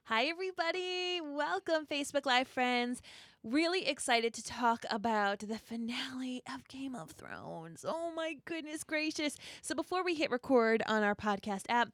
Hi, everybody. Welcome, Facebook Live friends. Really excited to talk about the finale of Game of Thrones. Oh, my goodness gracious. So, before we hit record on our podcast app,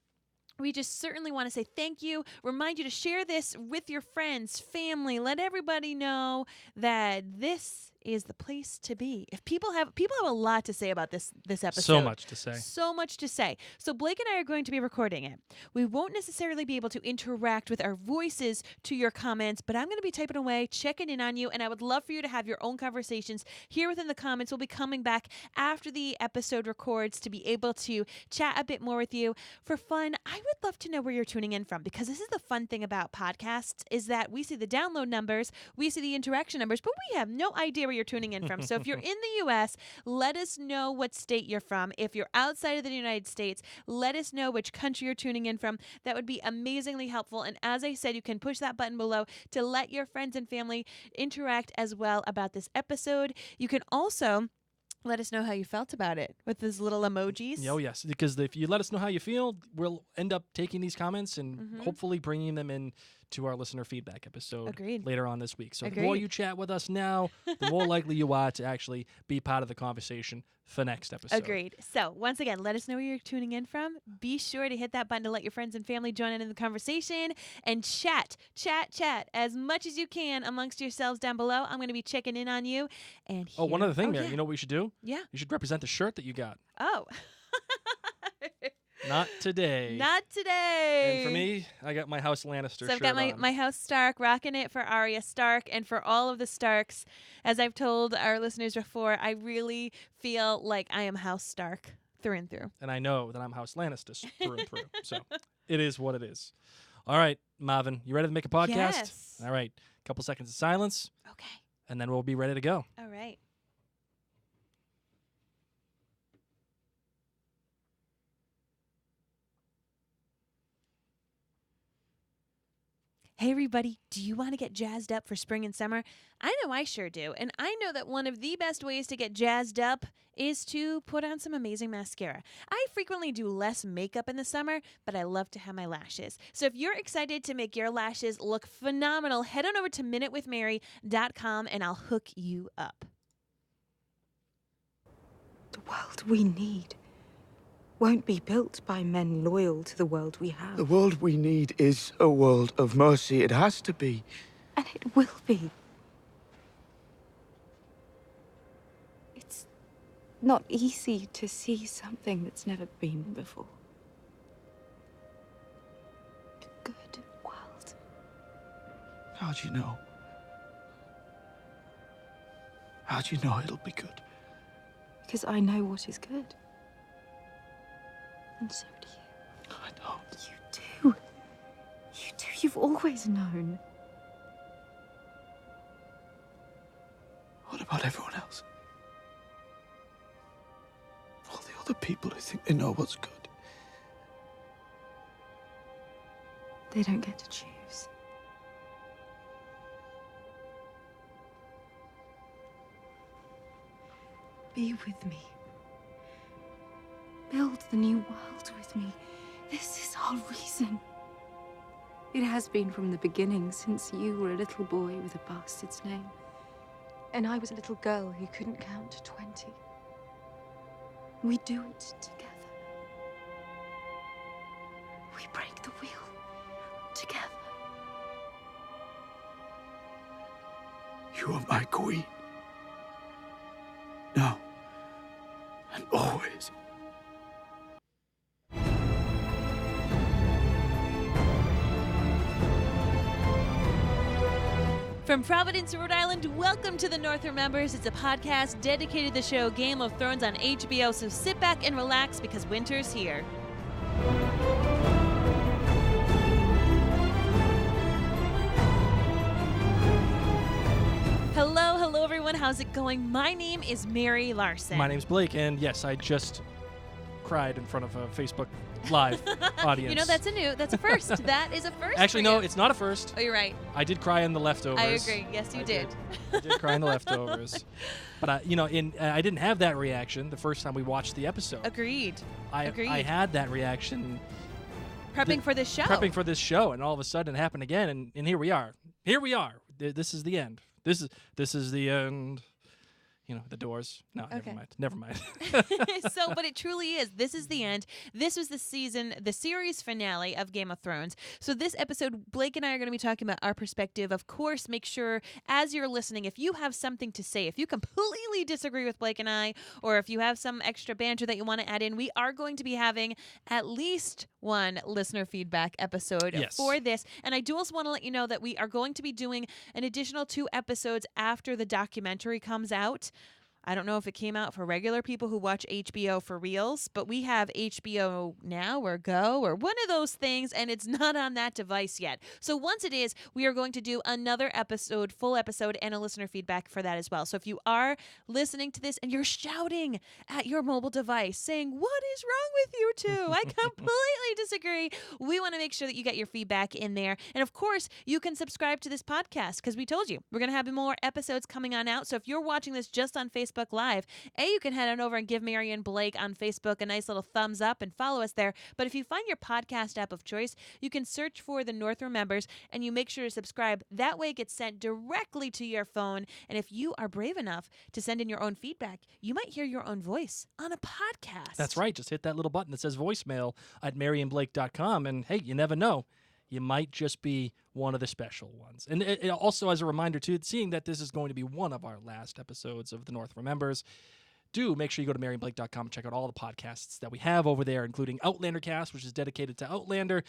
we just certainly want to say thank you. Remind you to share this with your friends, family. Let everybody know that this is the place to be. If people have a lot to say about this episode. So much to say. So much to say. So Blake and I are going to be recording it. We won't necessarily be able to interact with our voices to your comments, but I'm going to be typing away, checking in on you, and I would love for you to have your own conversations here within the comments. We'll be coming back after the episode records to be able to chat a bit more with you for fun. I would love to know where you're tuning in from, because this is the fun thing about podcasts is that we see the download numbers, we see the interaction numbers, but we have no idea where you're tuning in from. So if you're in the U.S., let us know what state you're from. If you're outside of the United States, let us know which country you're tuning in from. That would be amazingly helpful. And as I said, you can push that button below to let your friends and family interact as well about this episode. You can also let us know how you felt about it with those little emojis. Oh, yes, because if you let us know how you feel, we'll end up taking these comments and hopefully bringing them in to our listener feedback episode Agreed. later on this week. So Agreed. the more you chat with us now, the more likely you are to actually be part of the conversation for next episode. Agreed. So once again, let us know where you're tuning in from. Be sure to hit that button to let your friends and family join in the conversation and chat as much as you can amongst yourselves down below. I'm going to be checking in on you. And Oh, one other thing, Mary. yeah. You know what we should do? Yeah. You should represent the shirt that you got. Oh. Not today. Not today. And for me, I got my House Lannister So I've shirt got on. my House Stark, rocking it for Arya Stark, and for all of the Starks. As I've told our listeners before, I really feel like I am House Stark through and through. And I know that I'm House Lannister through and through. So it is what it is. All right, Marvin, you ready to make a podcast? Yes. All right, a couple seconds of silence, Okay. and then we'll be ready to go. All right. Hey, everybody, do you want to get jazzed up for spring and summer? I know I sure do. And I know that one of the best ways to get jazzed up is to put on some amazing mascara. I frequently do less makeup in the summer, but I love to have my lashes. So if you're excited to make your lashes look phenomenal, head on over to minutewithmary.com and I'll hook you up. The world we need won't be built by men loyal to the world we have. The world we need is a world of mercy. It has to be. And it will be. It's not easy to see something that's never been before. A good world. How do you know? How do you know it'll be good? Because I know what is good. And so do you. I don't. You do. You do. You've always known. What about everyone else? All the other people who think they know what's good. They don't get to choose. Be with me. Build the new world with me. This is our reason. It has been from the beginning, since you were a little boy with a bastard's name. And I was a little girl who couldn't count to 20. We do it together. We break the wheel together. You are my queen. Now. And always. From Providence, Rhode Island, welcome to The North Remembers. It's a podcast dedicated to the show Game of Thrones on HBO, so sit back and relax because winter's here. Hello everyone. How's it going? My name is Mary Larson. My name's Blake, and yes, I just cried in front of a Facebook Live audience. You know, that's a first. That is a first. Actually, for no, you. it's not a first. Oh, you're right. I did cry in the leftovers. I agree. Yes, you did. I did cry in the leftovers. But, I didn't have that reaction the first time we watched the episode. Agreed. I Agreed. had that reaction prepping for this show. Prepping for this show, and all of a sudden it happened again, and here we are. Here we are. This is the end. This is the end. You know, the Doors. No, Okay. Never mind. So, but it truly is. This is the end. This was the series finale of Game of Thrones. So this episode, Blake and I are going to be talking about our perspective. Of course, make sure as you're listening, if you have something to say, if you completely disagree with Blake and I, or if you have some extra banter that you want to add in, we are going to be having at least one listener feedback episode Yes. for this. And I do also want to let you know that we are going to be doing an additional 2 episodes after the documentary comes out. I don't know if it came out for regular people who watch HBO for reals, but we have HBO Now or Go or one of those things, and it's not on that device yet. So once it is, we are going to do another episode, full episode, and a listener feedback for that as well. So if you are listening to this and you're shouting at your mobile device saying, "What is wrong with you two? I completely disagree," we want to make sure that you get your feedback in there. And of course, you can subscribe to this podcast because we told you we're going to have more episodes coming on out. So if you're watching this just on Facebook Live, you can head on over and give Marion Blake on Facebook a nice little thumbs up and follow us there. But if you find your podcast app of choice, you can search for The North Remembers and you make sure to subscribe. That way it gets sent directly to your phone. And if you are brave enough to send in your own feedback, you might hear your own voice on a podcast. That's right. Just hit that little button that says voicemail at marionblake.com. And hey, you never know. You might just be one of the special ones. And it also, as a reminder, too, seeing that this is going to be one of our last episodes of The North Remembers, do make sure you go to marionblake.com and check out all the podcasts that we have over there, including Outlander Cast, which is dedicated to Outlander.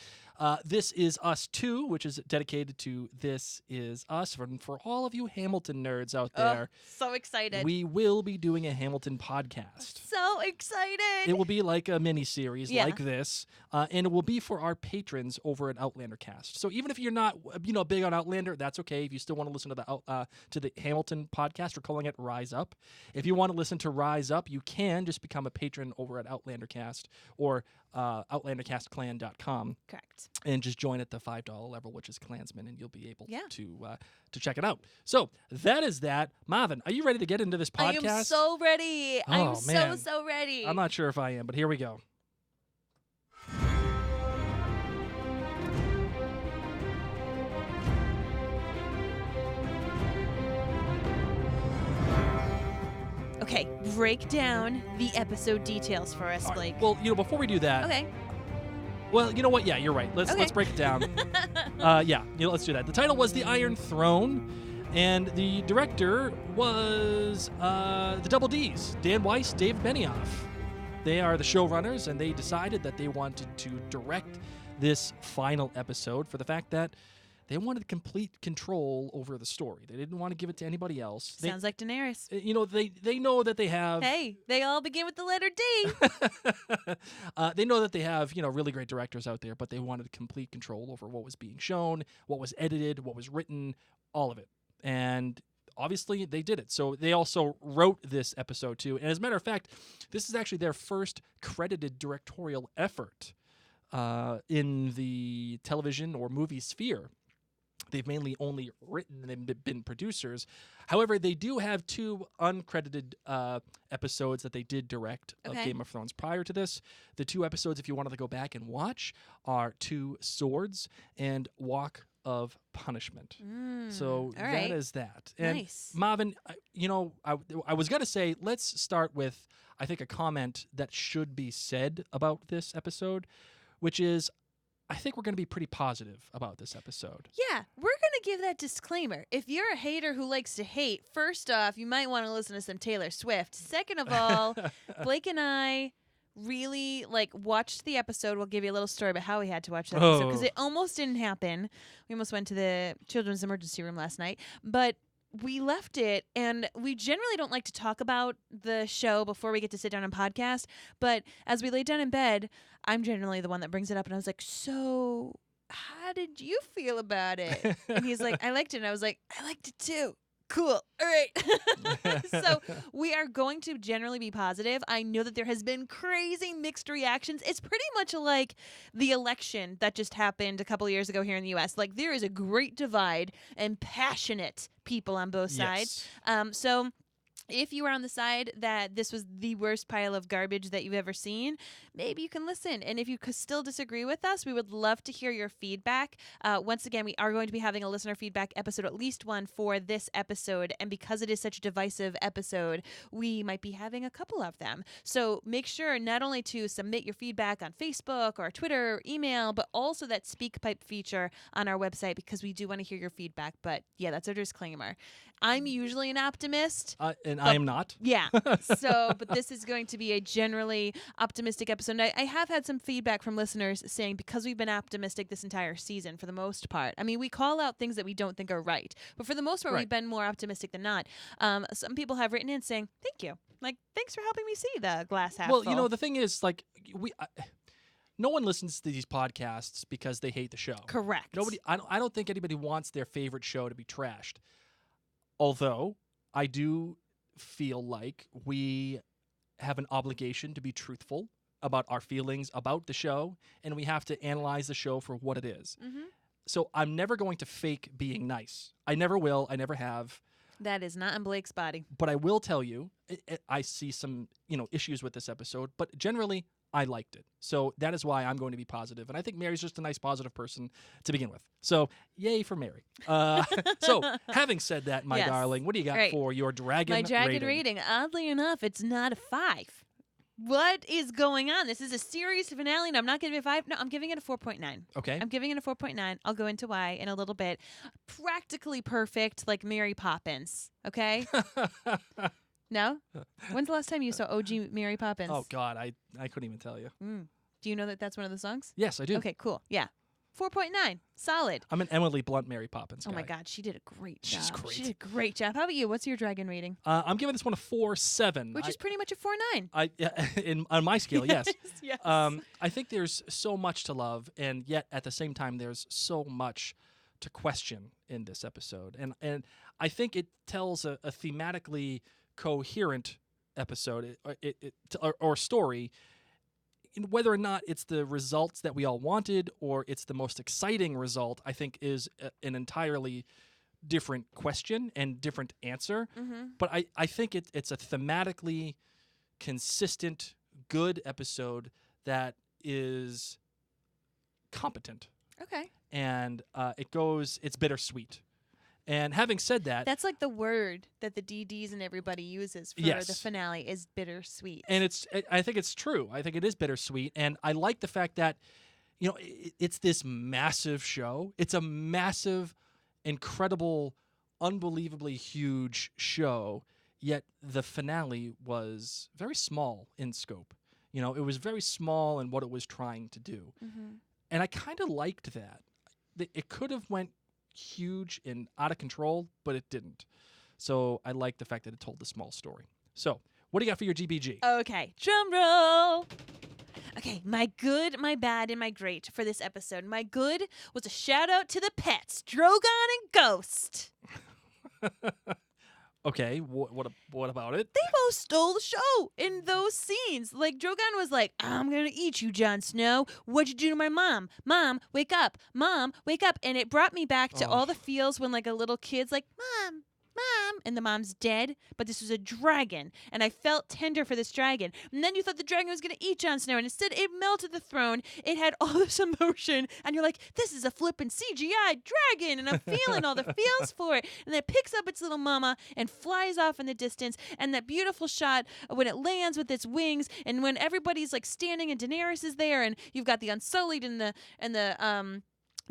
This Is Us 2, which is dedicated to This Is Us. For all of you Hamilton nerds out there, so excited. we will be doing a Hamilton podcast. So excited. It will be like a mini-series Yeah. like this, and it will be for our patrons over at Outlander Cast. So even if you're not, big on Outlander, that's okay. If you still want to listen to the Hamilton podcast, we're calling it Rise Up. If you want to listen to Rise Up, you can just become a patron over at Outlander Cast or OutlanderCastClan.com. Correct. And just join at the $5 level, which is Klansman, and you'll be able Yeah. to check it out. So that is that. Marvin, are you ready to get into this podcast? I am so ready. I'm Oh, man. so ready. I'm not sure if I am, but here we go. Okay, break down the episode details for us, All right. Blake. Well, before we do that, Okay. well, you know what? Yeah, you're right. Let's Okay. break it down. Let's do that. The title was The Iron Throne, and the director was the Double Ds, Dan Weiss, Dave Benioff. They are the showrunners, and they decided that they wanted to direct this final episode for the fact that they wanted complete control over the story. They didn't want to give it to anybody else. Sounds like Daenerys. They know that they have. Hey, they all begin with the letter D. They know that they have, really great directors out there, but they wanted complete control over what was being shown, what was edited, what was written, all of it. And obviously they did it. So they also wrote this episode too. And as a matter of fact, this is actually their first credited directorial effort in the television or movie sphere. They've mainly only written and been producers. However, they do have 2 uncredited episodes that they did direct of Okay. Game of Thrones prior to this. The 2 episodes, if you wanted to go back and watch, are 2 Swords and Walk of Punishment. So all right. that is that. And Nice. Marvin, I was going to say, let's start with, I think, a comment that should be said about this episode, which is, I think we're going to be pretty positive about this episode. Yeah, we're going to give that disclaimer. If you're a hater who likes to hate, first off, you might want to listen to some Taylor Swift. Second of all, Blake and I really watched the episode. We'll give you a little story about how we had to watch that episode because Oh. it almost didn't happen. We almost went to the children's emergency room last night, but we left it, and we generally don't like to talk about the show before we get to sit down and podcast. But as we laid down in bed, I'm generally the one that brings it up, and I was like, "So, how did you feel about it?" And he's like, "I liked it." And I was like, "I liked it too." Cool. All right. So we are going to generally be positive. I know that there has been crazy mixed reactions. It's pretty much like the election that just happened a couple of years ago here in the U.S. There is a great divide and passionate people on both sides. Yes. So If you are on the side that this was the worst pile of garbage that you've ever seen, maybe you can listen. And if you still disagree with us, we would love to hear your feedback. Once again, we are going to be having a listener feedback episode, at least one for this episode. And because it is such a divisive episode, we might be having a couple of them. So make sure not only to submit your feedback on Facebook or Twitter or email, but also that SpeakPipe feature on our website, because we do want to hear your feedback. But yeah, that's our disclaimer. I'm usually an optimist. And I am not. Yeah. But this is going to be a generally optimistic episode. And I have had some feedback from listeners saying, because we've been optimistic this entire season for the most part. I mean, we call out things that we don't think are right, but for the most part, Right. we've been more optimistic than not. Some people have written in saying, thank you. Like, thanks for helping me see the glass half Well, full. you know, the thing is, like, no one listens to these podcasts because they hate the show. Correct. Nobody. I don't think anybody wants their favorite show to be trashed. Although I do feel like we have an obligation to be truthful about our feelings about the show, and we have to analyze the show for what it is. Mm-hmm. So I'm never going to fake being nice. I never will. I never have. That is not in Blake's body. But I will tell you, I see some issues with this episode, but generally I liked it. So that is why I'm going to be positive. And I think Mary's just a nice, positive person to begin with. So yay for Mary. So having said that, my Yes. darling, what do you got Great. for your dragon My dragon rating? rating, oddly enough, it's not a 5. What is going on? This is a series finale, and I'm not giving it a 5. No, I'm giving it a 4.9. Okay. I'm giving it a 4.9. I'll go into why in a little bit. Practically perfect, like Mary Poppins. Okay? No? When's the last time you saw OG Mary Poppins? Oh, God, I couldn't even tell you. Do you know that that's one of the songs? Yes, I do. Okay, cool. Yeah. 4.9. Solid. I'm an Emily Blunt Mary Poppins guy. Oh my God, she did a great job. She's great. She did a great job. How about you? What's your dragon rating? I'm giving this one a 4.7. Which is pretty much a 4.9. On my scale, yes. Yes. I think there's so much to love, and yet at the same time, there's so much to question in this episode. And I think it tells a thematically coherent episode or story. Whether or not it's the results that we all wanted or it's the most exciting result, I think is an entirely different question and different answer. Mm-hmm. But I think it's a thematically consistent, good episode that is competent. Okay. And it's bittersweet. And having said that, That's like the word that the DDs and everybody uses for Yes. the finale is bittersweet. and I think it's true. I think it is bittersweet. And I like the fact that, it's this massive show. It's a massive, incredible, unbelievably huge show. Yet the finale was very small in scope. It was very small in what it was trying to do. Mm-hmm. And I kind of liked that. It could have went huge and out of control, but it didn't. So I like the fact that it told the small story. So what do you got for your GBG? Okay, drum roll. Okay, my good, my bad, and my great for this episode. My good was a shout out to the pets, Drogon and Ghost. Okay, what about it? They both stole the show in those scenes. Like, Drogon was like, I'm going to eat you, Jon Snow. What'd you do to my mom? Mom, wake up. Mom, wake up. And it brought me back to Oh. all the feels when, like, a little kid's like, Mom, and the mom's dead, but this was a dragon, and I felt tender for this dragon. And then you thought the dragon was going to eat Jon Snow, and instead it melted the throne. It had all this emotion, and you're like, this is a flippin' CGI dragon, and I'm feeling all the feels for it. And then it picks up its little mama and flies off in the distance, and that beautiful shot when it lands with its wings, and when everybody's like standing and Daenerys is there, and you've got the Unsullied and the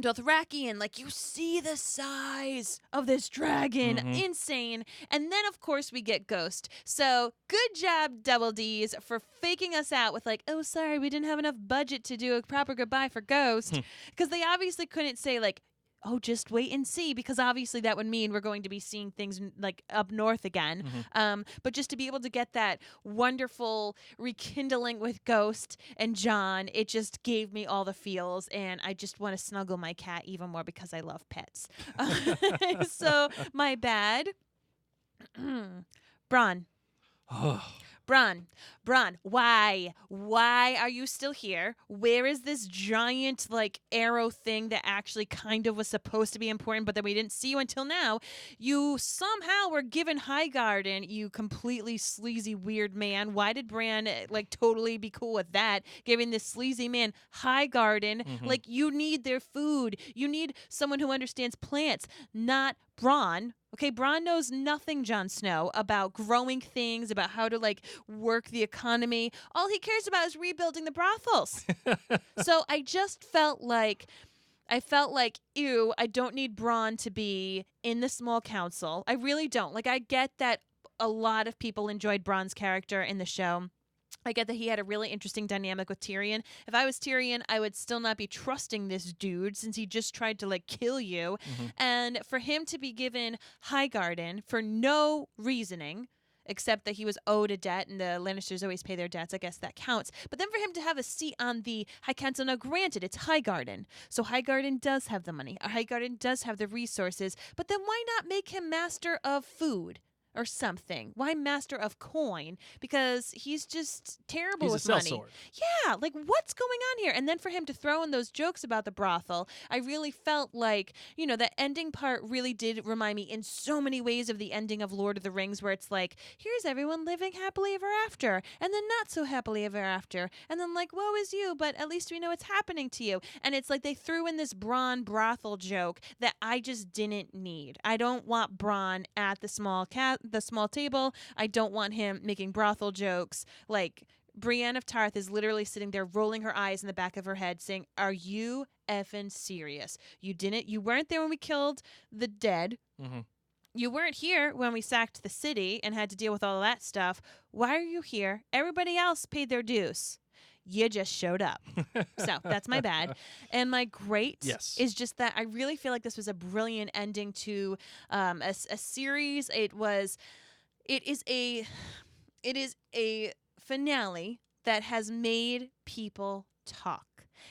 Dothraki, and like you see the size of this dragon, Mhm. insane. And then of course we get Ghost. So good job, Double D's, for faking us out with like, oh sorry, we didn't have enough budget to do a proper goodbye for Ghost, because they obviously couldn't say like, oh, just wait and see, because obviously that would mean we're going to be seeing things like up north again. But just to be able to get that wonderful rekindling with Ghost and John, it just gave me all the feels, and I just want to snuggle my cat even more because I love pets. So my bad. Bronn. Oh, Bron, why? Why are you still here? Where is this giant, like, arrow thing that actually kind of was supposed to be important, but that we didn't see you until now? You somehow were given Highgarden, you completely sleazy, weird man. Why did Bran, like, totally be cool with that? Giving this sleazy man Highgarden. Like, you need their food. You need someone who understands plants, not Bronn. Okay, Bronn knows nothing, Jon Snow, about growing things, about how to, like, work the economy. All he cares about is rebuilding the brothels. So I just felt like, ew, I don't need Bronn to be in the small council. I really don't. Like, I get that a lot of people enjoyed Bronn's character in the show. I get that he had a really interesting dynamic with Tyrion. If I was Tyrion, I would still not be trusting this dude since he just tried to, like, kill you. And for him to be given Highgarden for no reasoning, except that he was owed a debt and the Lannisters always pay their debts, I guess that counts. But then for him to have a seat on the High Council, now granted, it's Highgarden. So Highgarden does have the money. Highgarden does have the resources. But then why not make him master of food? Or something. Why master of coin? Because he's just terrible with money. sellsword. Yeah, like what's going on here? And then for him to throw in those jokes about the brothel, I really felt like, you know, the ending part really did remind me in so many ways of the ending of Lord of the Rings, where it's like, here's everyone living happily ever after, and then not so happily ever after, and then like, woe is you, but at least we know what's happening to you. And it's like they threw in this Bronn brothel joke that I just didn't need. I don't want Bronn at the small table. I don't want him making brothel jokes. Like, Brienne of Tarth is literally sitting there rolling her eyes in the back of her head saying, are you effing serious? You weren't there when we killed the dead. You weren't here when we sacked the city and had to deal with all of that stuff. Why are you here? Everybody else paid their dues. You just showed up. So that's my bad. And my great is just that I really feel like this was a brilliant ending to a series. It is a finale that has made people talk.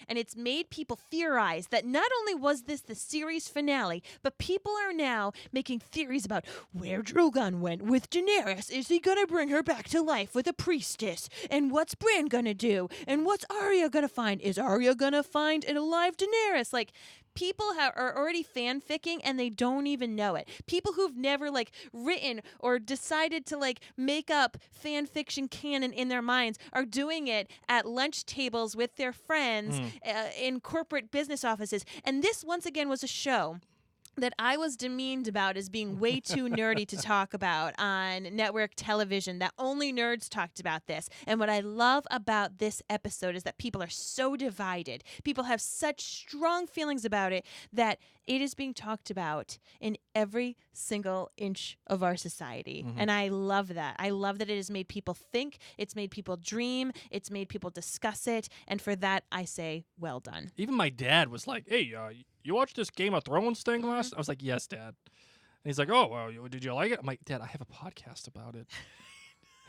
And it's made people theorize that not only was this the series finale, but people are now making theories about where Drogon went with Daenerys. Is he going to bring her back to life with a priestess? And what's Bran going to do? And what's Arya going to find? Is Arya going to find an alive Daenerys? Like, people are already fanficking and they don't even know it. People who've never like written or decided to like make up fan fiction canon in their minds are doing it at lunch tables with their friends in corporate business offices. And this once again was a show that I was demeaned about as being way too nerdy to talk about on network television, that only nerds talked about this. And what I love about this episode is that people are so divided. People have such strong feelings about it that it is being talked about in every single inch of our society. And I love that. I love that it has made people think, it's made people dream, it's made people discuss it. And for that, I say, well done. Even my dad was like, hey, you watched this Game of Thrones thing last? I was like, yes, Dad. And he's like, oh, well, did you like it? I'm like, Dad, I have a podcast about it.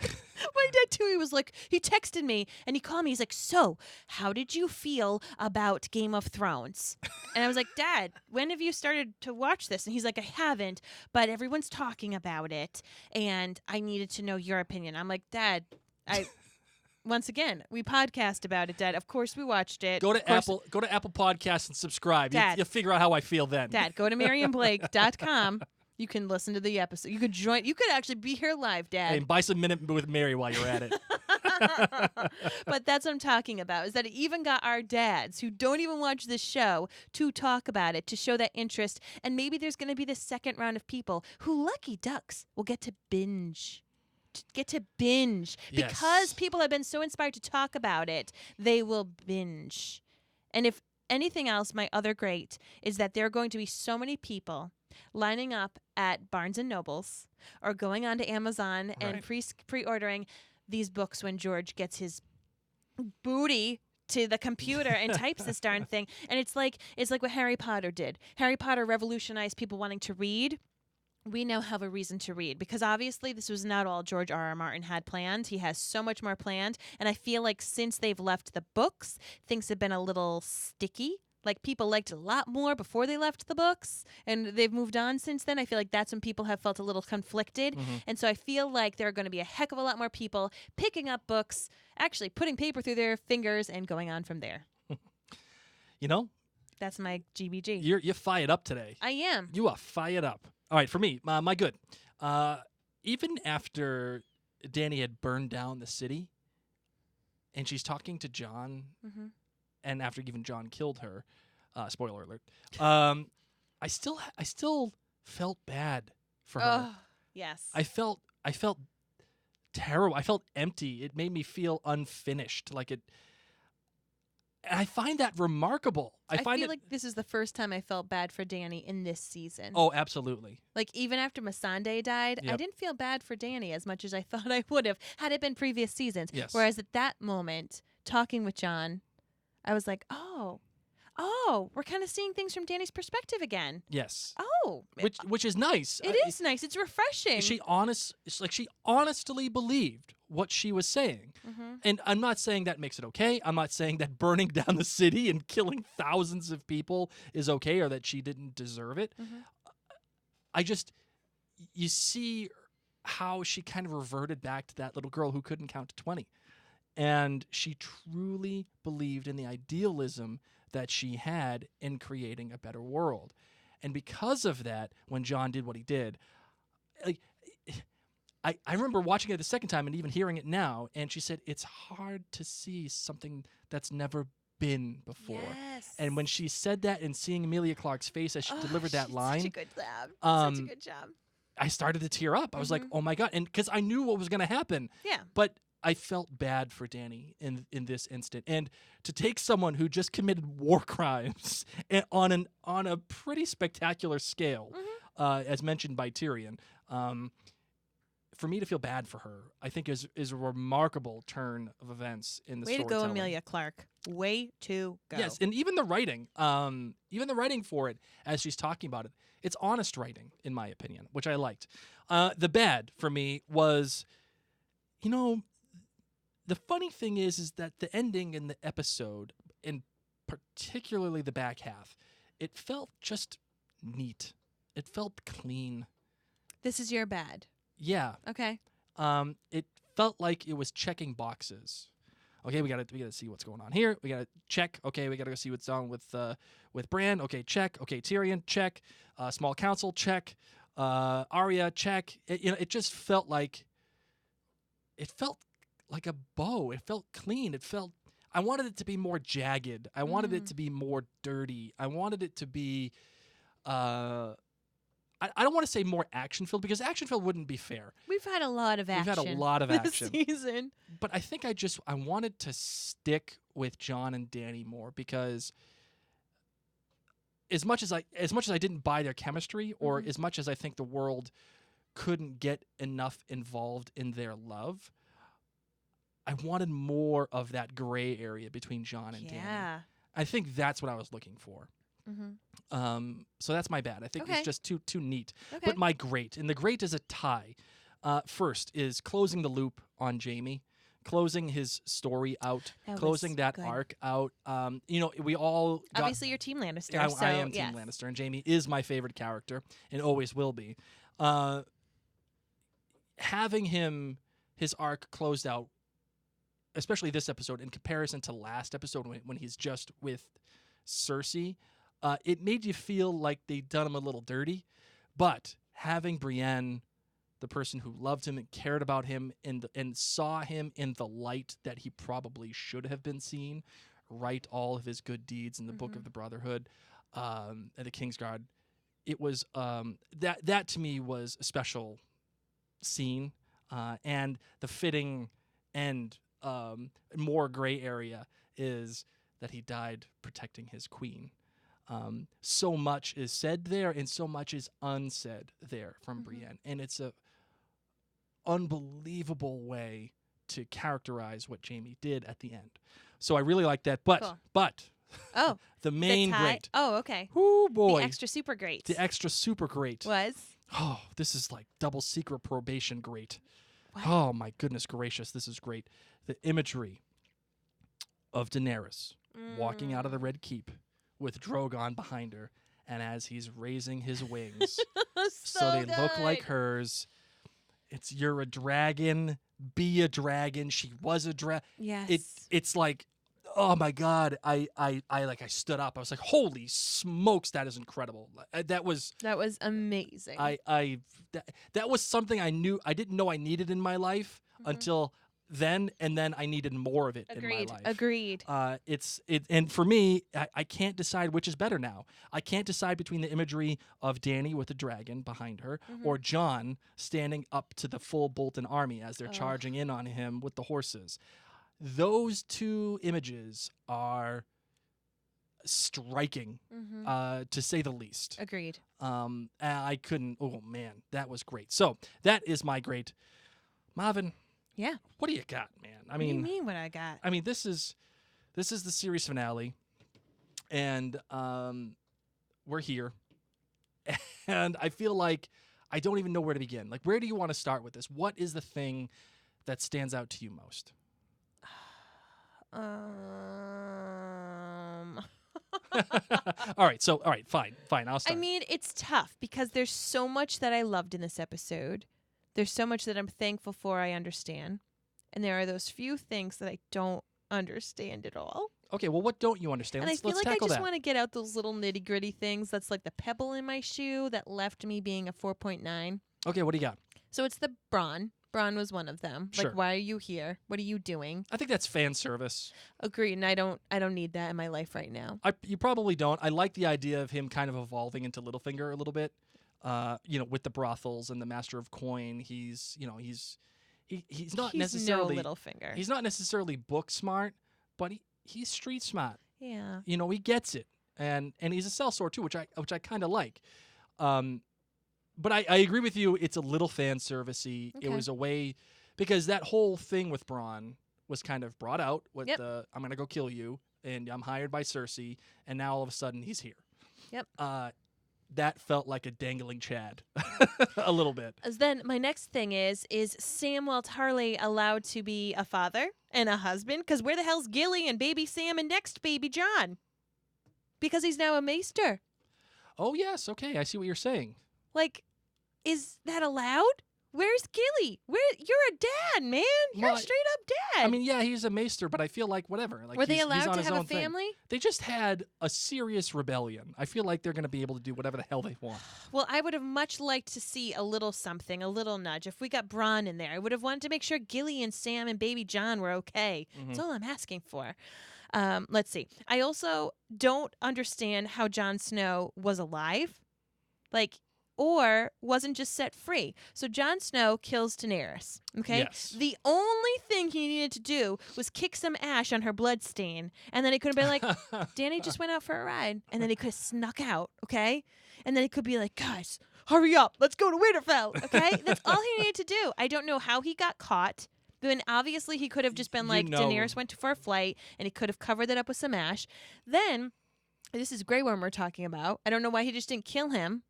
My dad, too, he was like, he texted me and he called me. He's like, so, how did you feel about Game of Thrones? And I was like, Dad, when have you started to watch this? And he's like, I haven't, but everyone's talking about it, and I needed to know your opinion. I'm like, Dad, once again, we podcast about it, Dad. Of course we watched it. Go to Apple Podcasts and subscribe. Dad, you'll figure out how I feel then. Dad, go to MarianBlake.com. You can listen to the episode. You could join. You could actually be here live, Dad. Hey, buy some Minute with Mary while you're at it. But that's what I'm talking about, is that it even got our dads who don't even watch this show to talk about it, to show that interest. And maybe there's going to be the second round of people who, lucky ducks, will get to binge. Because people have been so inspired to talk about it, they will binge. And if anything else, my other great is that there are going to be so many people lining up at Barnes and Nobles or going on to Amazon and pre-ordering these books when George gets his booty to the computer and types this darn thing. And it's like what Harry Potter did. Harry Potter revolutionized people wanting to read. We now have a reason to read, because obviously this was not all George R.R. Martin had planned. He has so much more planned. And I feel like since they've left the books, things have been a little sticky like people liked a lot more before they left the books, and they've moved on since then. I feel like that's when people have felt a little conflicted. And so I feel like there are going to be a heck of a lot more people picking up books, actually putting paper through their fingers and going on from there. You know, That's my GBG. you're fired up today. I am. You are fired up. All right, for me, my good. Even after Dany had burned down the city, and she's talking to Jon, Mm-hmm. and after even Jon killed her, spoiler alert, I still felt bad for her. Oh, yes. I felt terrible. I felt empty. It made me feel unfinished. Like it. And I find that remarkable. I find feel it. like this is the first time I felt bad for Dany in this season. Oh, absolutely. Like, even after Missandei died, I Yep. didn't feel bad for Dany as much as I thought I would have had it been previous seasons. Yes. Whereas at that moment, talking with Jon, I was like, oh, we're kind of seeing things from Dany's perspective again. Yes. Oh, Which is nice. it is nice. It's refreshing. It's like she honestly believed what she was saying. Mhm. And I'm not saying that makes it okay. I'm not saying that burning down the city and killing thousands of people is okay or that she didn't deserve it. Mhm. I just, you see how she kind of reverted back to that little girl who couldn't count to 20. And she truly believed in the idealism that she had in creating a better world. And because of that, when Jon did what he did, like, I remember watching it the second time and even hearing it now, and she said, it's hard to see something that's never been before. Yes. And when she said that and seeing Emilia Clarke's face as she delivered that Such line, a good job. Such um, a good job. I started to tear up. I was like, Mhm. oh my God. And because I knew what was going to happen. Yeah. But I felt bad for Dany in this instant. And to take someone who just committed war crimes on a pretty spectacular scale, as mentioned by Tyrion, for me to feel bad for her, I think is a remarkable turn of events in the Way to go, storytelling. Emilia Clarke. Way to go. Yes, and even the writing for it as she's talking about it, it's honest writing in my opinion, which I liked. The bad for me was, the funny thing is that the ending in the episode, and particularly the back half, it felt just neat. It felt clean. This is your bad. Yeah. Okay. It felt like it was checking boxes. Okay, we gotta see what's going on here. We gotta check. Okay, we gotta go see what's on with Bran. Okay, check. Okay, Tyrion, check. Small council, check. Arya, check. It just felt like a bow. It felt clean. I wanted it to be more jagged. I wanted it to be more dirty. I wanted it to be. I don't want to say more action-filled because action-filled wouldn't be fair. We've had a lot of action. We've had a lot of this action. season. But I think I wanted to stick with Jon and Dany more because as much as I didn't buy their chemistry or as much as I think the world couldn't get enough involved in their love, I wanted more of that gray area between Jon and Dany. Yeah. I think that's what I was looking for. So that's my bad. I think Okay. it's just too neat. Okay. But my great, and the great is a tie. First is closing the loop on Jaime, closing his story out, That closing was that good. arc out. We all got. Obviously, you're Team Lannister. I, so, I am Team yes. Lannister, and Jaime is my favorite character, and always will be. Having his arc closed out, especially this episode, in comparison to last episode when he's just with Cersei, it made you feel like they'd done him a little dirty. But having Brienne, the person who loved him and cared about him and saw him in the light that he probably should have been seen, write all of his good deeds in the Book of the Brotherhood and the Kingsguard, it was that to me was a special scene, and the fitting and more gray area is that he died protecting his queen. So much is said there and so much is unsaid there from Brienne, and it's a unbelievable way to characterize what Jaime did at the end. So I really like that. But Cool. but Oh, the main tie. great, Oh, okay. oh boy, The extra super great. the extra super great. was. Oh, this is like double secret probation great. What? Oh my goodness gracious, this is great. The imagery of Daenerys walking out of the Red Keep with Drogon behind her, and as he's raising his wings, so so they look like good. hers. It's you're a dragon, be a dragon. She was a dragon. Yes. It's like, oh my god! I stood up. I was like, holy smokes, that is incredible. That was amazing. that was something I didn't know I needed in my life Mhm. until then, and then I needed more of it in my life. Agreed. And for me, I can't decide which is better now. I can't decide between the imagery of Dany with the dragon behind her Mhm. or Jon standing up to the full Bolton army as they're Ugh. charging in on him with the horses. Those two images are striking, Mhm. to say the least. Agreed. And I couldn't. Oh man, that was great. So that is my great. Marvin, Yeah. what do you got, man? I What do you mean, mean what I got? this is the series finale, and we're here, and I feel like I don't even know where to begin. Like, where do you want to start with this? What is the thing that stands out to you most? All right, fine. I'll start. I mean, it's tough because there's so much that I loved in this episode. There's so much that I'm thankful for, I understand. And there are those few things that I don't understand at all. Okay, well, what don't you understand? And I Let's feel like I tackle just that. want to get out those little nitty gritty things. That's like the pebble in my shoe that left me being a 4.9. Okay, what do you got? So it's the Bronn. Bronn was one of them. Sure. Like, why are you here? What are you doing? I think that's fan service. Agreed. And I don't need that in my life right now. You probably don't. I like the idea of him kind of evolving into Littlefinger a little bit. With the brothels and the Master of Coin. He's not He's necessarily no Littlefinger. he's not necessarily book smart, but he's street smart. Yeah. He gets it, and he's a sellsword too, which I kind of like. But I agree with you. It's a little fan servicey. It Okay. was a way because that whole thing with Bronn was kind of brought out with Yep. the I'm gonna go kill you, and I'm hired by Cersei, and now all of a sudden he's here. Yep. That felt like a dangling Chad, a little bit. As then my next thing is Samwell Tarly allowed to be a father and a husband? Because where the hell's Gilly and baby Sam and next baby John? Because he's now a maester. Oh yes, okay, I see what you're saying. Like, is that allowed? Where's Gilly? You're a dad, man. You're Well, a straight up dad. I mean, yeah, he's a maester, but I feel like whatever. Like, were they he's allowed on to his have a own thing. family? They just had a serious rebellion. I feel like they're going to be able to do whatever the hell they want. Well, I would have much liked to see a little something, a little nudge. If we got Bronn in there, I would have wanted to make sure Gilly and Sam and baby John were okay. That's all I'm asking for. Let's see. I also don't understand how Jon Snow was alive. Or wasn't just set free. So Jon Snow kills Daenerys, okay? Yes. The only thing he needed to do was kick some ash on her bloodstain, and then he could have been like, Dany just went out for a ride, and then he could have snuck out, okay? And then he could be like, guys, hurry up, let's go to Winterfell, okay? That's all he needed to do. I don't know how he got caught. Then obviously he could have just been like, Daenerys went for a flight, and he could have covered it up with some ash. Then, this is Grey Worm we're talking about. I don't know why he just didn't kill him.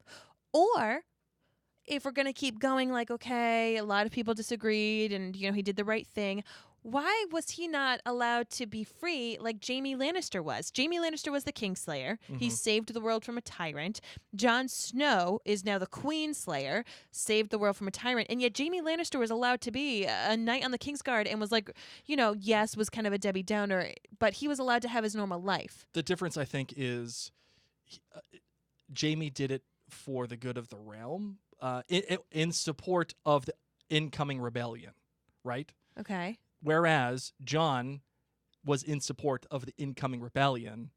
Or if we're going to keep going like, okay, a lot of people disagreed and, he did the right thing. Why was he not allowed to be free like Jaime Lannister was? Jaime Lannister was the Kingslayer. He saved the world from a tyrant. Jon Snow is now the Queenslayer, saved the world from a tyrant. And yet Jaime Lannister was allowed to be a knight on the Kingsguard and was like, yes, was kind of a Debbie Downer, but he was allowed to have his normal life. The difference, I think, is Jaime did it for the good of the realm, in support of the incoming rebellion, right? Okay. Whereas Jon was in support of the incoming rebellion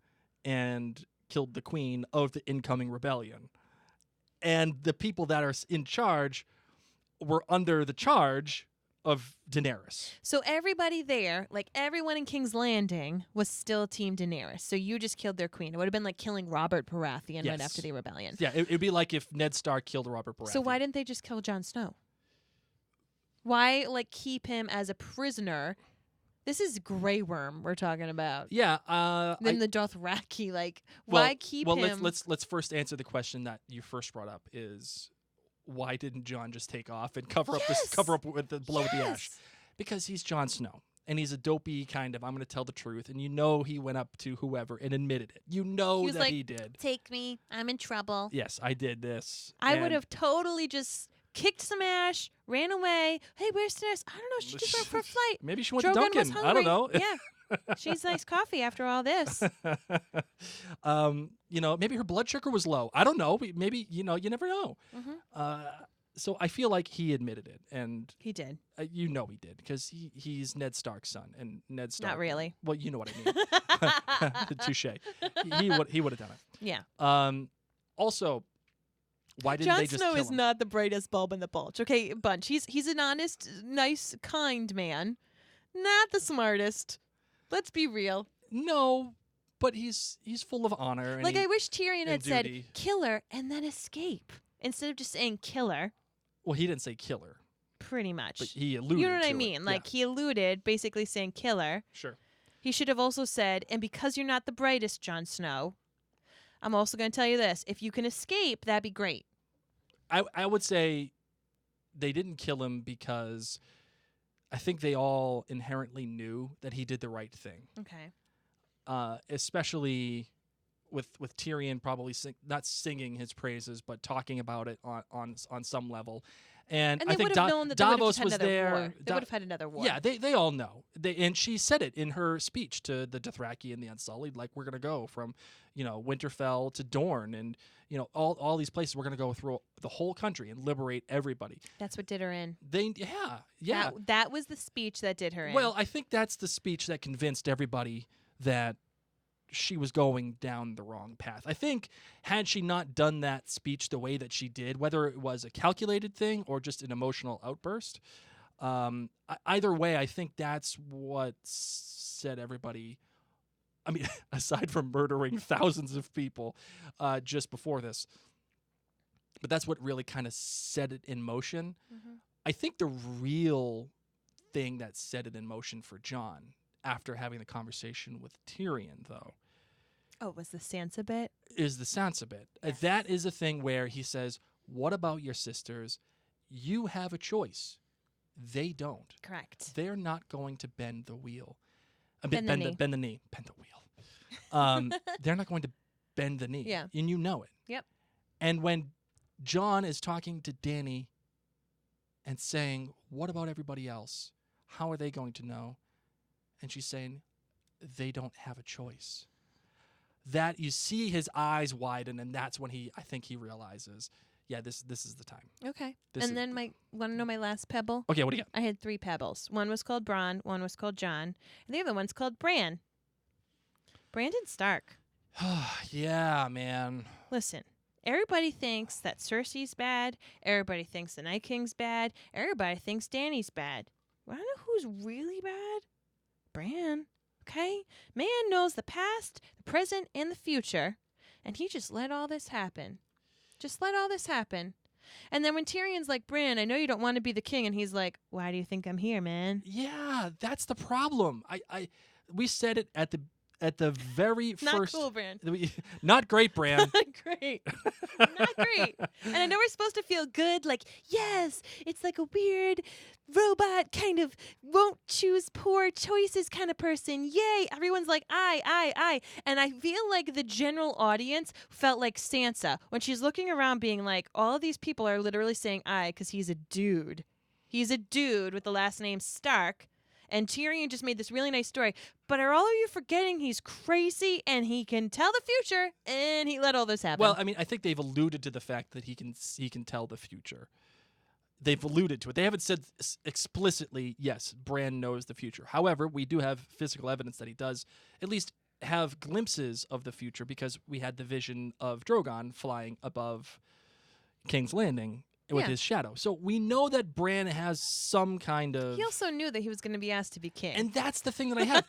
and killed the queen of the incoming rebellion. And the people that are in charge were under the charge of Daenerys. So everybody there, like everyone in King's Landing, was still Team Daenerys. So you just killed their queen. It would have been like killing Robert Baratheon right Yes. after the rebellion. Yeah, it'd be like if Ned Stark killed Robert Baratheon. So why didn't they just kill Jon Snow? Why keep him as a prisoner? This is Grey Worm we're talking about. Yeah, Then the Dothraki, why keep him? Let's first answer the question that you first brought up: is why didn't Jon just take off and cover up with the blow with the ash? Yes. Because he's Jon Snow, and he's a dopey kind of, I'm going to tell the truth. And you know he went up to whoever and admitted it. You know He was that like, he did. Take me. I'm in trouble. Yes, I did this. I would And have totally just kicked some ash, ran away. Hey, where's Nurse? I don't know. She just went for a flight. Maybe she went to Drogon was Dunkin'. hungry. I don't know. Yeah. She's nice coffee after all this. Maybe her blood sugar was low. I don't know. Maybe, you never know. Mhm. So I feel like he admitted it, and He did. he did because he's Ned Stark's son, and Ned Stark. Not really. Well, you know what I mean. Touche. He would have done it. Yeah. Also, why didn't Jon they just Snow kill is him? not the brightest bulb in the bulge. Okay, Bunch. He's an honest, nice, kind man. Not the smartest. Let's be real. No, but he's full of honor. And Like, I wish Tyrion and had said duty. killer and then escape instead of just saying killer. Well, he didn't say killer, Pretty much. but he alluded. You know what to I it. mean? Yeah, Like, he alluded, basically saying killer. sure. He should have also said, and because you're not the brightest, Jon Snow, I'm also going to tell you this. If you can escape, that'd be great. I would say they didn't kill him because I think they all inherently knew that he did the right thing. Okay. Especially with Tyrion probably not singing his praises, but talking about it on some level. And And I they think would have known that they would have Davos just had was another there. war. They would have had another war. Yeah, they all know. And she said it in her speech to the Dothraki and the Unsullied, like, we're gonna go from, Winterfell to Dorne, and all these places. We're gonna go through the whole country and liberate everybody. That's what did her in. Yeah. That was the speech that did her in. Well, I think that's the speech that convinced everybody that she was going down the wrong path. I think had she not done that speech the way that she did, whether it was a calculated thing or just an emotional outburst, either way, I think that's what set everybody. I mean, aside from murdering thousands of people just before this, but that's what really kind of set it in motion. Mm-hmm. I think the real thing that set it in motion for Jon after having the conversation with Tyrion, though, Oh, was the Sansa bit? is the Sansa bit. Yes. That is a thing where he says, what about your sisters? You have a choice. They don't. Correct. They're not going to bend the wheel. Bend the knee. Bend the knee. Bend the wheel. They're not going to bend the knee. Yeah. And you know it. Yep. And when Jon is talking to Dany and saying, what about everybody else? How are they going to know? And she's saying, they don't have a choice. That you see his eyes widen, and that's when I think he realizes, yeah, this is the time. Okay. This and is- then want to know my last pebble? Okay, what do you got? I had 3 pebbles. One was called Bronn, one was called Jon, and the other one's called Bran. Brandon Stark. Yeah, man. Listen, everybody thinks that Cersei's bad. Everybody thinks the Night King's bad. Everybody thinks Dany's bad. Wanna know who's really bad? Bran. Okay? Man knows the past, the present, and the future, and he just let all this happen. Just let all this happen. And then when Tyrion's like, Bran, I know you don't want to be the king, and he's like, why do you think I'm here, man? Yeah, that's the problem. We said it at the very Not first. cool, Bran. Not great, Bran. Not great. Not great. And I know we're supposed to feel good, like, yes, it's like a weird robot kind of won't choose poor choices kind of person. Yay. Everyone's like, I. And I feel like the general audience felt like Sansa when she's looking around being like, all of these people are literally saying I because he's a dude. He's a dude with the last name Stark. And Tyrion just made this really nice story. But are all of you forgetting he's crazy and he can tell the future and he let all this happen? Well, I mean, I think they've alluded to the fact that he can tell the future. They've alluded to it. They haven't said explicitly, yes, Bran knows the future. However, we do have physical evidence that he does at least have glimpses of the future because we had the vision of Drogon flying above King's Landing with Yeah. his shadow. So we know that Bran has some kind of... he also knew that he was going to be asked to be king. And that's the thing that I have.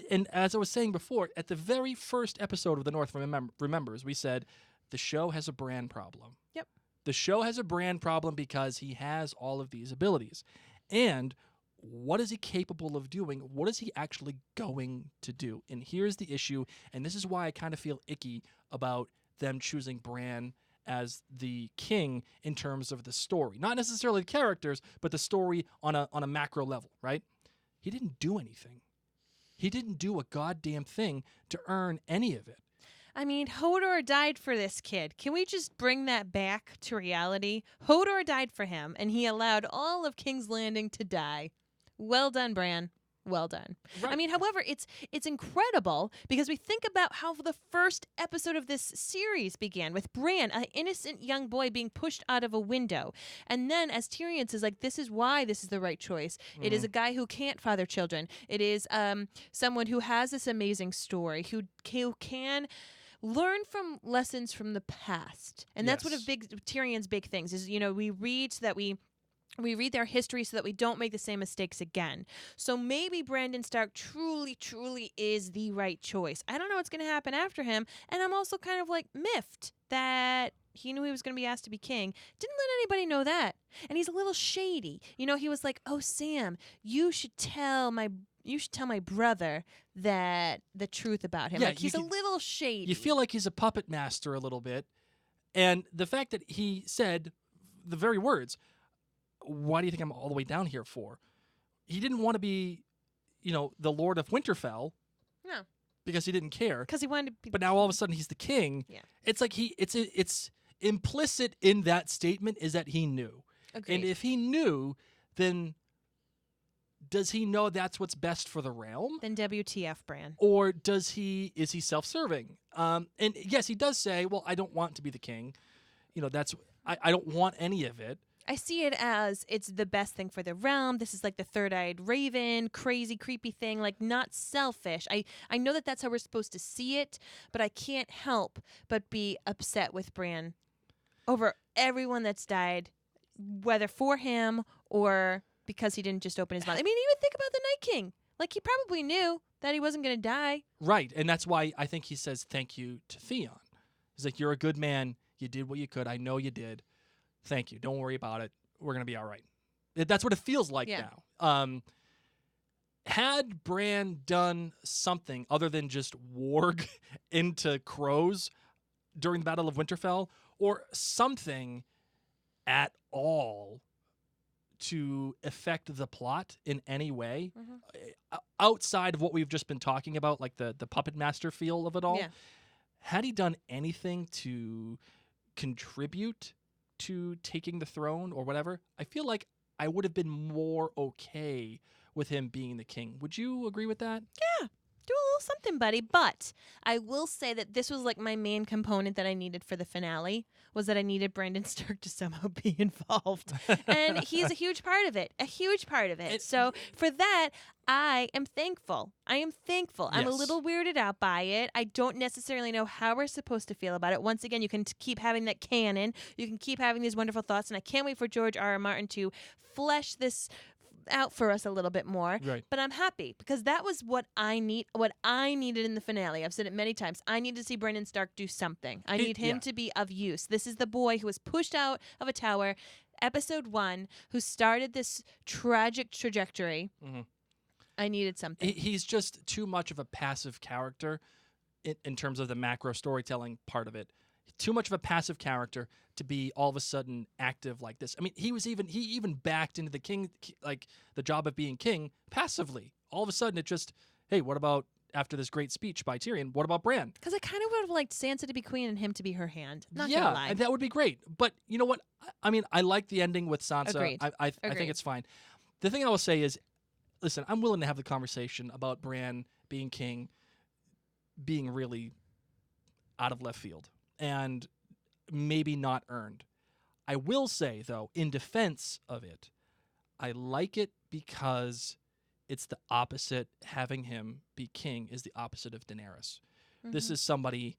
And as I was saying before, at the very first episode of The North Remembers, we said the show has a Bran problem. Yep. The show has a Bran problem because he has all of these abilities. And what is he capable of doing? What is he actually going to do? And here's the issue, and this is why I kind of feel icky about them choosing Bran as the king in terms of the story. Not necessarily the characters, but the story on a macro level, right? he didn't do anything. He didn't do a goddamn thing to earn any of it. I mean, Hodor died for this kid. Can we just bring that back to reality? Hodor died for him, and he allowed all of King's Landing to die. Well done, Bran. Well done. I mean, however, it's incredible because we think about how the first episode of this series began with Bran, an innocent young boy being pushed out of a window. And then as Tyrion says, like, this is why this is the right choice. It is a guy who can't father children. It is someone who has this amazing story, who can learn from lessons from the past. And that's one of Tyrion's big things is, you know, we read so that we read their history so that we don't make the same mistakes again. So maybe Brandon Stark truly, truly is the right choice. I don't know what's going to happen after him. And I'm also kind of like miffed that he knew he was going to be asked to be king. Didn't let anybody know that. And he's a little shady. You know, he was like, oh, Sam, you should tell my brother that the truth about him. Yeah, like he's a little shady. You feel like he's a puppet master a little bit. And the fact that he said the very words, why do you think I'm all the way down here for? He didn't want to be, you know, the Lord of Winterfell. No. Because he didn't care. Because he wanted to be. But now all of a sudden he's the king. Yeah. It's like it's implicit in that statement is that he knew. Agreed. And if he knew, then does he know that's what's best for the realm? Then WTF, Bran. Or is he self-serving? And yes, he does say, well, I don't want to be the king. You know, I don't want any of it. I see it as it's the best thing for the realm. This is like the third-eyed raven, crazy, creepy thing, like not selfish. I know that that's how we're supposed to see it, but I can't help but be upset with Bran over everyone that's died, whether for him or because he didn't just open his mouth. I mean, even think about the Night King. Like, he probably knew that he wasn't going to die. Right, and that's why I think he says thank you to Theon. He's like, you're a good man. You did what you could. I know you did. Thank you. Don't worry about it. We're going to be all right. That's what it feels like now. Had Bran done something other than just warg into crows during the Battle of Winterfell, or something at all to affect the plot in any way, outside of what we've just been talking about, like the puppet master feel of it all, had he done anything to contribute to taking the throne or whatever, I feel like I would have been more okay with him being the king. Would you agree with that? Yeah. Do a little something, buddy. But I will say that this was like my main component that I needed for the finale, was that I needed Brandon Stark to somehow be involved. And he's a huge part of it. A huge part of it. So for that, I am thankful. I am thankful. I'm a little weirded out by it. I don't necessarily know how we're supposed to feel about it. Once again, you can keep having that canon. You can keep having these wonderful thoughts. And I can't wait for George R. R. Martin to flesh this out for us a little bit more. Right. But I'm happy because that was what I needed in the finale. I've said it many times. I need to see Brandon Stark do something. I need him to be of use. This is the boy who was pushed out of a tower, episode 1, who started this tragic trajectory. I needed something. He's just too much of a passive character in terms of the macro storytelling part of it. Too much of a passive character to be all of a sudden active like this. I mean, he even backed into the job of being king passively. All of a sudden, it just, hey, what about after this great speech by Tyrion? What about Bran? Because I kind of would have liked Sansa to be queen and him to be her hand. Not gonna lie. That would be great. But you know what? I mean, I like the ending with Sansa. Agreed. I think it's fine. The thing I will say is, listen, I'm willing to have the conversation about Bran being king being really out of left field and maybe not earned. I will say, though, in defense of it, I like it because it's the opposite. Having him be king is the opposite of Daenerys. This is somebody,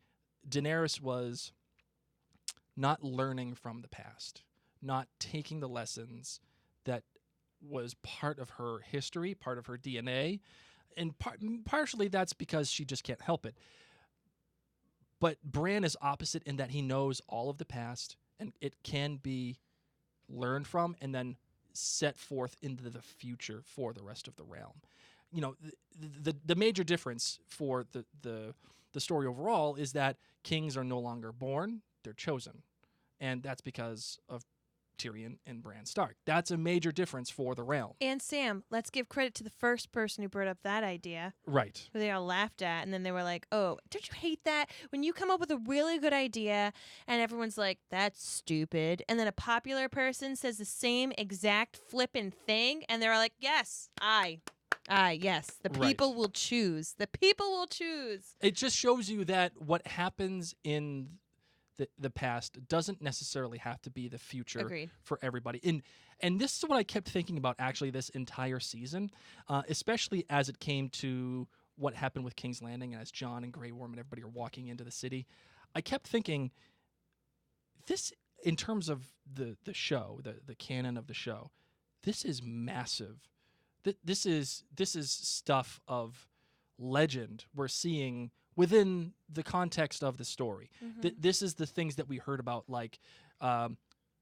Daenerys was not learning from the past, not taking the lessons that was part of her history, part of her DNA, and partially that's because she just can't help it. But Bran is opposite in that he knows all of the past, and it can be learned from and then set forth into the future for the rest of the realm. You know, the major difference for the story overall is that kings are no longer born, they're chosen. And that's because of Tyrion and Bran Stark. That's a major difference for the realm. And Sam, let's give credit to the first person who brought up that idea, Right. who they all laughed at, and then they were like, "Oh, don't you hate that when you come up with a really good idea and everyone's like, that's stupid,' and then a popular person says the same exact flippin' thing, and they're like, yes, yes, the Right. people will choose. The people will choose." It just shows you that what happens in the past doesn't necessarily have to be the future Agreed. for everybody. And this is what I kept thinking about actually this entire season, especially as it came to what happened with King's Landing as Jon and Grey Worm and everybody are walking into the city. I kept thinking this, in terms of the show, the canon of the show, this is massive. This is stuff of legend we're seeing within the context of the story. This is the things that we heard about, like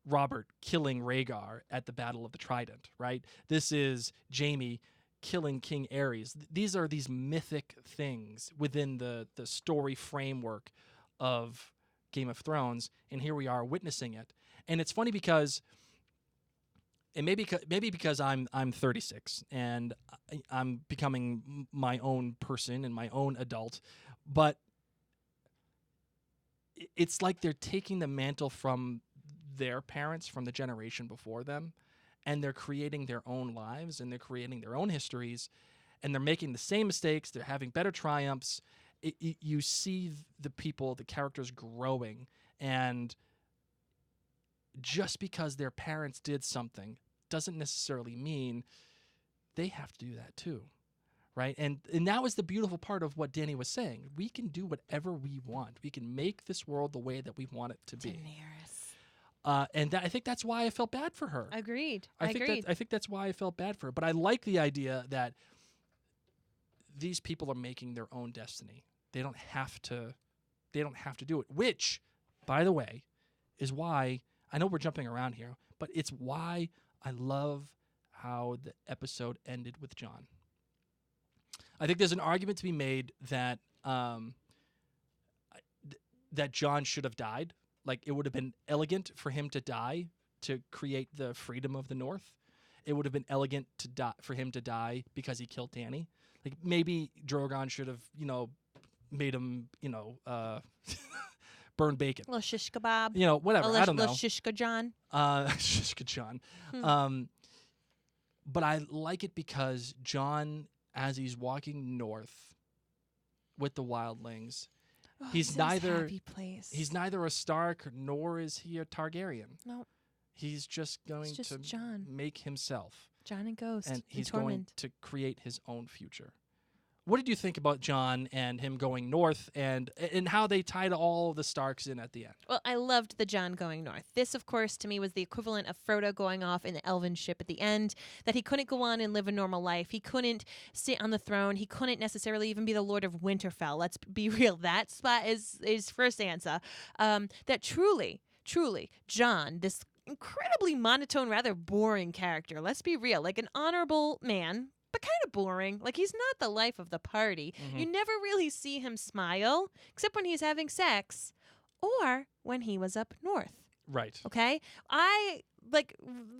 Robert killing Rhaegar at the Battle of the Trident, right? This is Jaime killing King Aerys. These are these mythic things within the story framework of Game of Thrones, and here we are witnessing it. And it's funny because, and maybe because I'm 36 and I'm becoming my own person and my own adult, but it's like they're taking the mantle from their parents, from the generation before them, and they're creating their own lives and they're creating their own histories, and they're making the same mistakes. They're having better triumphs. You see the people, the characters growing, and just because their parents did something doesn't necessarily mean they have to do that too, right? And that was the beautiful part of what Danny was saying. We can do whatever we want. We can make this world the way that we want it to be. Daenerys. And I think that's why I felt bad for her. Agreed. I think that's why I felt bad for her. But I like the idea that these people are making their own destiny. They don't have to do it. Which, by the way, is why, I know we're jumping around here, but it's why I love how the episode ended with Jon. I think there's an argument to be made that that Jon should have died. Like, it would have been elegant for him to die to create the freedom of the North. It would have been elegant for him to die because he killed Dany. Like, maybe Drogon should have, made him, burn bacon. Little shish kebab. Whatever. I don't know. Little shishka John. Shishka John. But I like it because Jon, as he's walking north with the wildlings, he's neither a Stark nor is he a Targaryen. No. He's just going to Jon. make himself. Jon and Ghost. And he's going to create his own future. What did you think about Jon and him going north and how they tied all the Starks in at the end? Well, I loved the Jon going north. This, of course, to me was the equivalent of Frodo going off in the elven ship at the end, that he couldn't go on and live a normal life. He couldn't sit on the throne. He couldn't necessarily even be the Lord of Winterfell. Let's be real. That spot is for Sansa. That truly, Jon, this incredibly monotone, rather boring character, let's be real, like an honorable man, but kind of boring. Like, he's not the life of the party. Mm-hmm. You never really see him smile, except when he's having sex or when he was up north. Right. Okay? I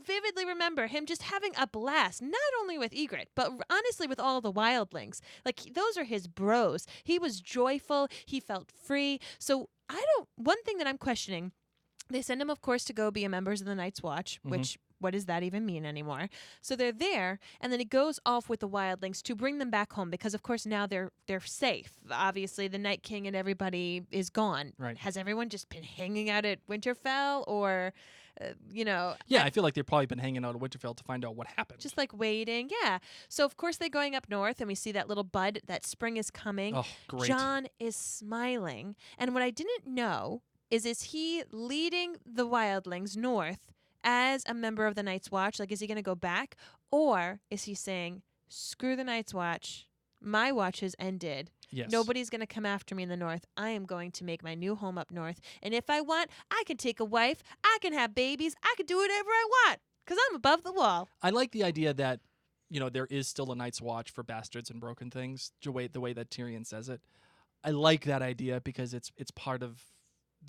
vividly remember him just having a blast, not only with Ygritte, but honestly with all the wildlings. Like, those are his bros. He was joyful. He felt free. So one thing that I'm questioning, they send him, of course, to go be a member of the Night's Watch, which, what does that even mean anymore? So they're there, and then he goes off with the wildlings to bring them back home because, of course, now they're safe. Obviously, the Night King and everybody is gone. Right. Has everyone just been hanging out at Winterfell or, Yeah, I feel like they've probably been hanging out at Winterfell to find out what happened. just like waiting. Yeah. So, of course, they're going up north, and we see that little bud, that spring is coming. Oh, great. Jon is smiling. And what I didn't know is he leading the wildlings north as a member of the Night's Watch? Like, is he going to go back? Or is he saying, screw the Night's Watch. My watch has ended. Yes. Nobody's going to come after me in the north. I am going to make my new home up north. And if I want, I can take a wife. I can have babies. I can do whatever I want because I'm above the wall. I like the idea that, there is still a Night's Watch for bastards and broken things, the way that Tyrion says it. I like that idea because it's part of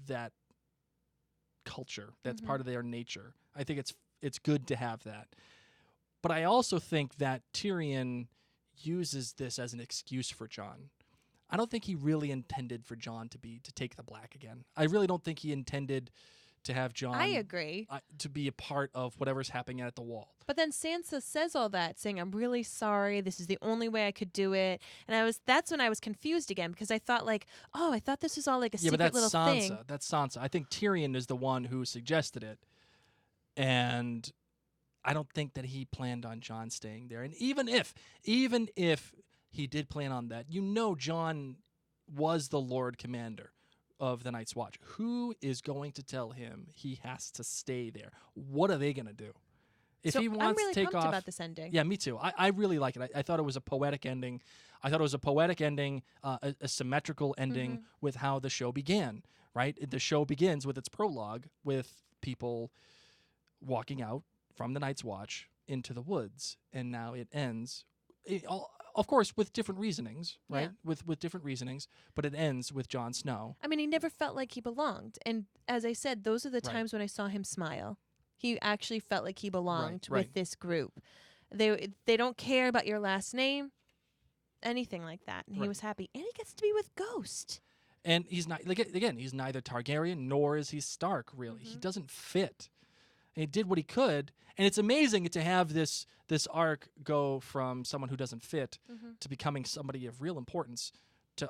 that culture. That's Mhm. part of their nature. I think it's good to have that. But I also think that Tyrion uses this as an excuse for Jon. I don't think he really intended for Jon to take the black again. I really don't think he intended to have Jon I agree. to be a part of whatever's happening at the Wall. But then Sansa says all that, saying, "I'm really sorry. This is the only way I could do it." And that's when I was confused again, because I thought I thought this was all like a Yeah, but secret that's little Sansa. thing. That's Sansa. I think Tyrion is the one who suggested it, and I don't think that he planned on Jon staying there. And even if he did plan on that, Jon was the Lord Commander of the Night's Watch. Who is going to tell him he has to stay there? What are they going to do? If So he wants I'm really to take pumped off, about this ending. yeah, me too. I really like it. I thought it was a poetic ending. I thought it was a poetic ending, a symmetrical ending with how the show began, right? The show begins with its prologue with people walking out from the Night's Watch into the woods, and now it ends, of course, with different reasonings, right? Yeah. With different reasonings, but it ends with Jon Snow. I mean, he never felt like he belonged. And as I said, those are the Right. times when I saw him smile. He actually felt like he belonged right. with this group. They don't care about your last name, anything like that. And he Right. was happy. And he gets to be with Ghost. And he's not, like, again, he's neither Targaryen nor is he Stark, really. He Mhm. doesn't fit. And he did what he could. And it's amazing to have this arc go from someone who doesn't fit to becoming somebody of real importance, to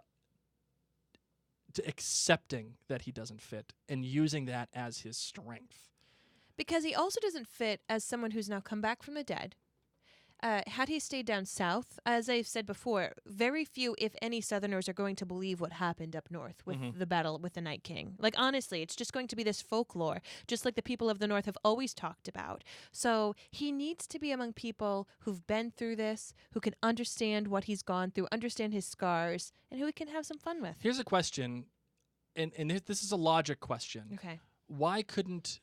accepting that he doesn't fit and using that as his strength. Because he also doesn't fit as someone who's now come back from the dead. Had he stayed down south, as I've said before, very few, if any, Southerners are going to believe what happened up north with the battle with the Night King. Like, honestly, it's just going to be this folklore, just like the people of the north have always talked about. So he needs to be among people who've been through this, who can understand what he's gone through, understand his scars, and who he can have some fun with. Here's a question, and this is a logic question. Okay. Why couldn't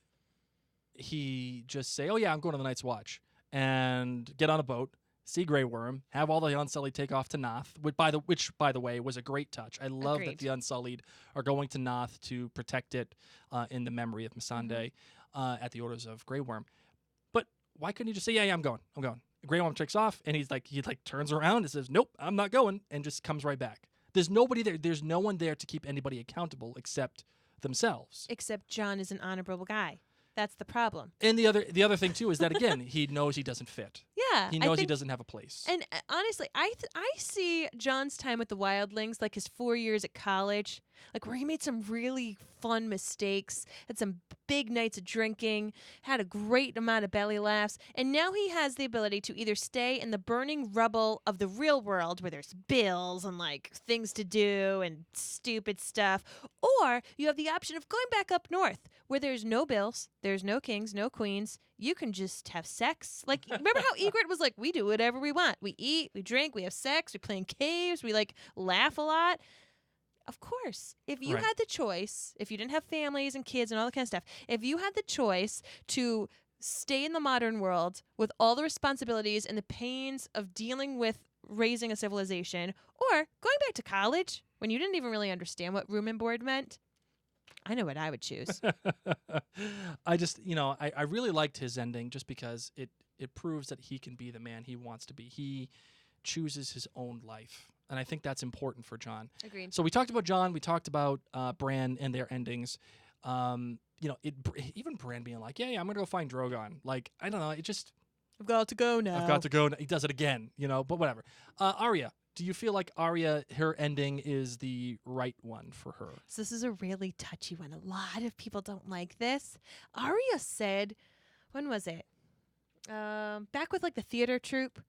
he just say, "Oh yeah, I'm going to the Night's Watch," and get on a boat, see Grey Worm, have all the Unsullied take off to Noth, which by the way was a great touch. I love that Agreed. the Unsullied are going to Noth to protect it in the memory of Missandei at the orders of Grey Worm. But why couldn't he just say, "Yeah, I'm going. Grey Worm takes off, and he turns around and says, "Nope, I'm not going," and just comes right back. There's nobody there. There's no one there to keep anybody accountable except themselves. Except John is an honorable guy. That's the problem. And the other thing too is that, again, he knows he doesn't fit. Yeah. He I knows he think- doesn't have a place. And honestly, I see John's time with the Wildlings like his 4 years at college, like where he made some really fun mistakes, had some big nights of drinking, had a great amount of belly laughs, and now he has the ability to either stay in the burning rubble of the real world where there's bills and like things to do and stupid stuff, or you have the option of going back up north where there's no bills, there's no kings, no queens. You can just have sex. Like, remember how Ygritte was like, we do whatever we want. We eat, we drink, we have sex, we play in caves, we like laugh a lot. Of course, if you Right. had the choice, if you didn't have families and kids and all that kind of stuff, if you had the choice to stay in the modern world with all the responsibilities and the pains of dealing with raising a civilization, or going back to college when you didn't even really understand what room and board meant, I know what I would choose. I just, I really liked his ending just because it proves that he can be the man he wants to be. He chooses his own life. And I think that's important for Jon. Agreed. So we talked about Jon. We talked about Bran and their endings. Even Bran being like, yeah, I'm going to go find Drogon. Like, I don't know. It just, I've got to go now. I've got to go. He does it again, but whatever. Arya, do you feel like Arya, her ending is the right one for her? So this is a really touchy one. A lot of people don't like this. Arya said, when was it? Back with like the theater troupe.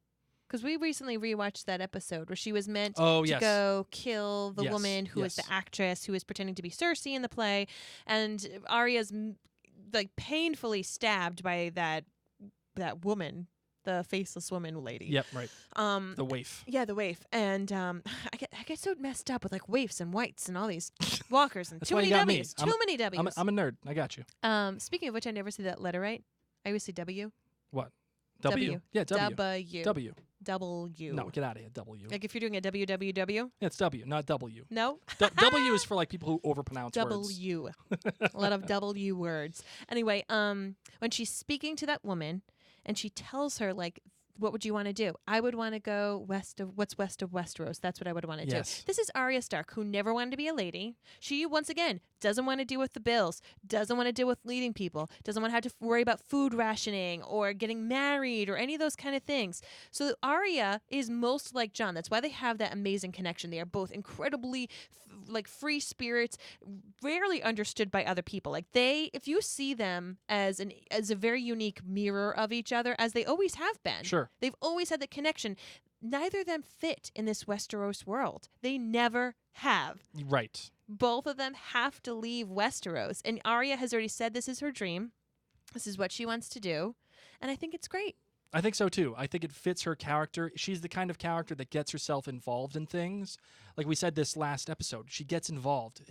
Because we recently rewatched that episode where she was meant to go kill the Yes, woman who was the yes. actress who was pretending to be Cersei in the play. And Arya's like painfully stabbed by that woman, the faceless woman lady. Yep, right. The waif. Yeah, the waif. And I get so messed up with like waifs and whites and all these walkers and That's too why many you got me. W's. Too many W's. I'm a nerd. I got you. Speaking of which, I never say that letter right. I always say W. What? W. Yeah, W. W. W. W. No, get out of here, W. Like if you're doing a WWW? It's W, not W. No? W is for like people who overpronounce words. W. A lot of W words. Anyway, when she's speaking to that woman and she tells her, like, what would you want to do? I would want to go west of Westeros. That's what I would want to Yes. do. This is Arya Stark, who never wanted to be a lady. She, once again, doesn't want to deal with the bills, doesn't want to deal with leading people, doesn't want to have to worry about food rationing or getting married or any of those kind of things. So Arya is most like Jon. That's why they have that amazing connection. They are both incredibly like free spirits, rarely understood by other people. Like if you see them as a very unique mirror of each other, as they always have been. Sure. They've always had the connection. Neither of them fit in this Westeros world. They never have. Right. Both of them have to leave Westeros. And Arya has already said this is her dream. This is what she wants to do. And I think it's great. I think so too. I think it fits her character. She's the kind of character that gets herself involved in things. Like we said this last episode, she gets involved,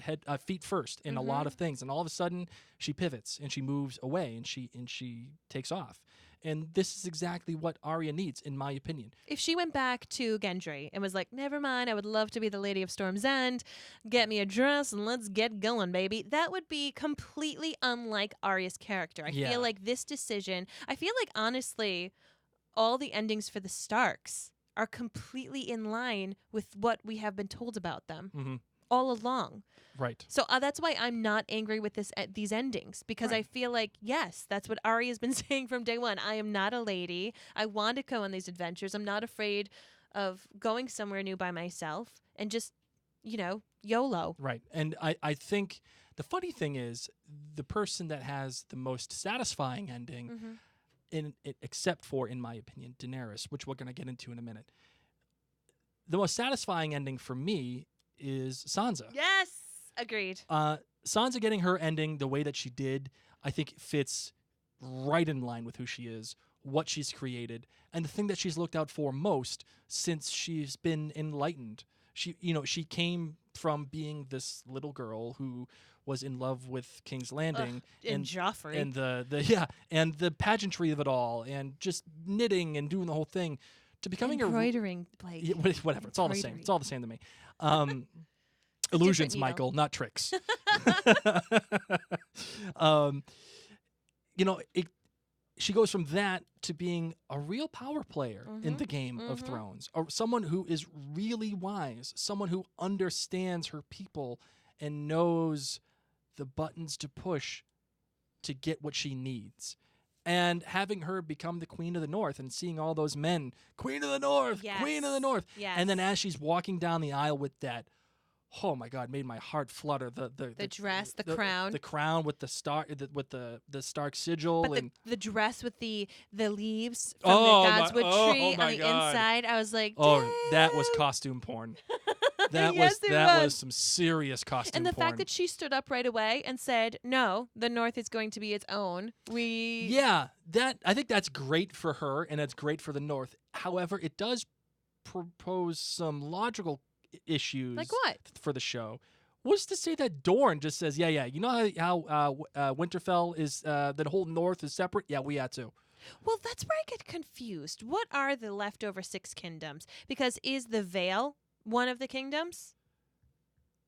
feet first, in a lot of things, and all of a sudden she pivots and she moves away and she takes off. And this is exactly what Arya needs, in my opinion. If she went back to Gendry and was like, never mind, I would love to be the Lady of Storm's End, get me a dress and let's get going, baby, that would be completely unlike Arya's character. I feel like this decision, honestly, all the endings for the Starks are completely in line with what we have been told about them all along. Right. So that's why I'm not angry with these endings, because I feel like, yes, that's what Arya's been saying from day one. I am not a lady. I want to go on these adventures. I'm not afraid of going somewhere new by myself and just, YOLO. Right. And I think the funny thing is the person that has the most satisfying ending, except for, in my opinion, Daenerys, which we're going to get into in a minute. The most satisfying ending for me is Sansa. Yes. Agreed. Sansa getting her ending the way that she did, I think fits right in line with who she is, what she's created, and the thing that she's looked out for most since she's been enlightened. She came from being this little girl who was in love with King's Landing and Joffrey and and the pageantry of it all and just knitting and doing the whole thing to becoming embroidering, Blake. Whatever. It's all the same. It's all the same to me. Illusions, Michael, not tricks. She goes from that to being a real power player in the Game of Thrones, or someone who is really wise, someone who understands her people and knows the buttons to push to get what she needs. And having her become the Queen of the North and seeing all those men, Queen of the North, Queen of the North. Yes. And then as she's walking down the aisle with that, oh my God, made my heart flutter. The dress, the crown. The crown with the star, with the Stark sigil. But and the dress with the leaves from the Godswood tree on the inside. I was like, oh, that was costume porn. That was some serious costume and the porn. fact that she stood up right away and said, no, the North is going to be its own. I think that's great for her and that's great for the North. However, it does propose some logical issues. Like what? For the show. What's to say that Dorne just says, yeah, you know how Winterfell is, the whole North is separate? Yeah, we had to. Well, that's where I get confused. What are the leftover 6 kingdoms? Because is the Vale one of the kingdoms?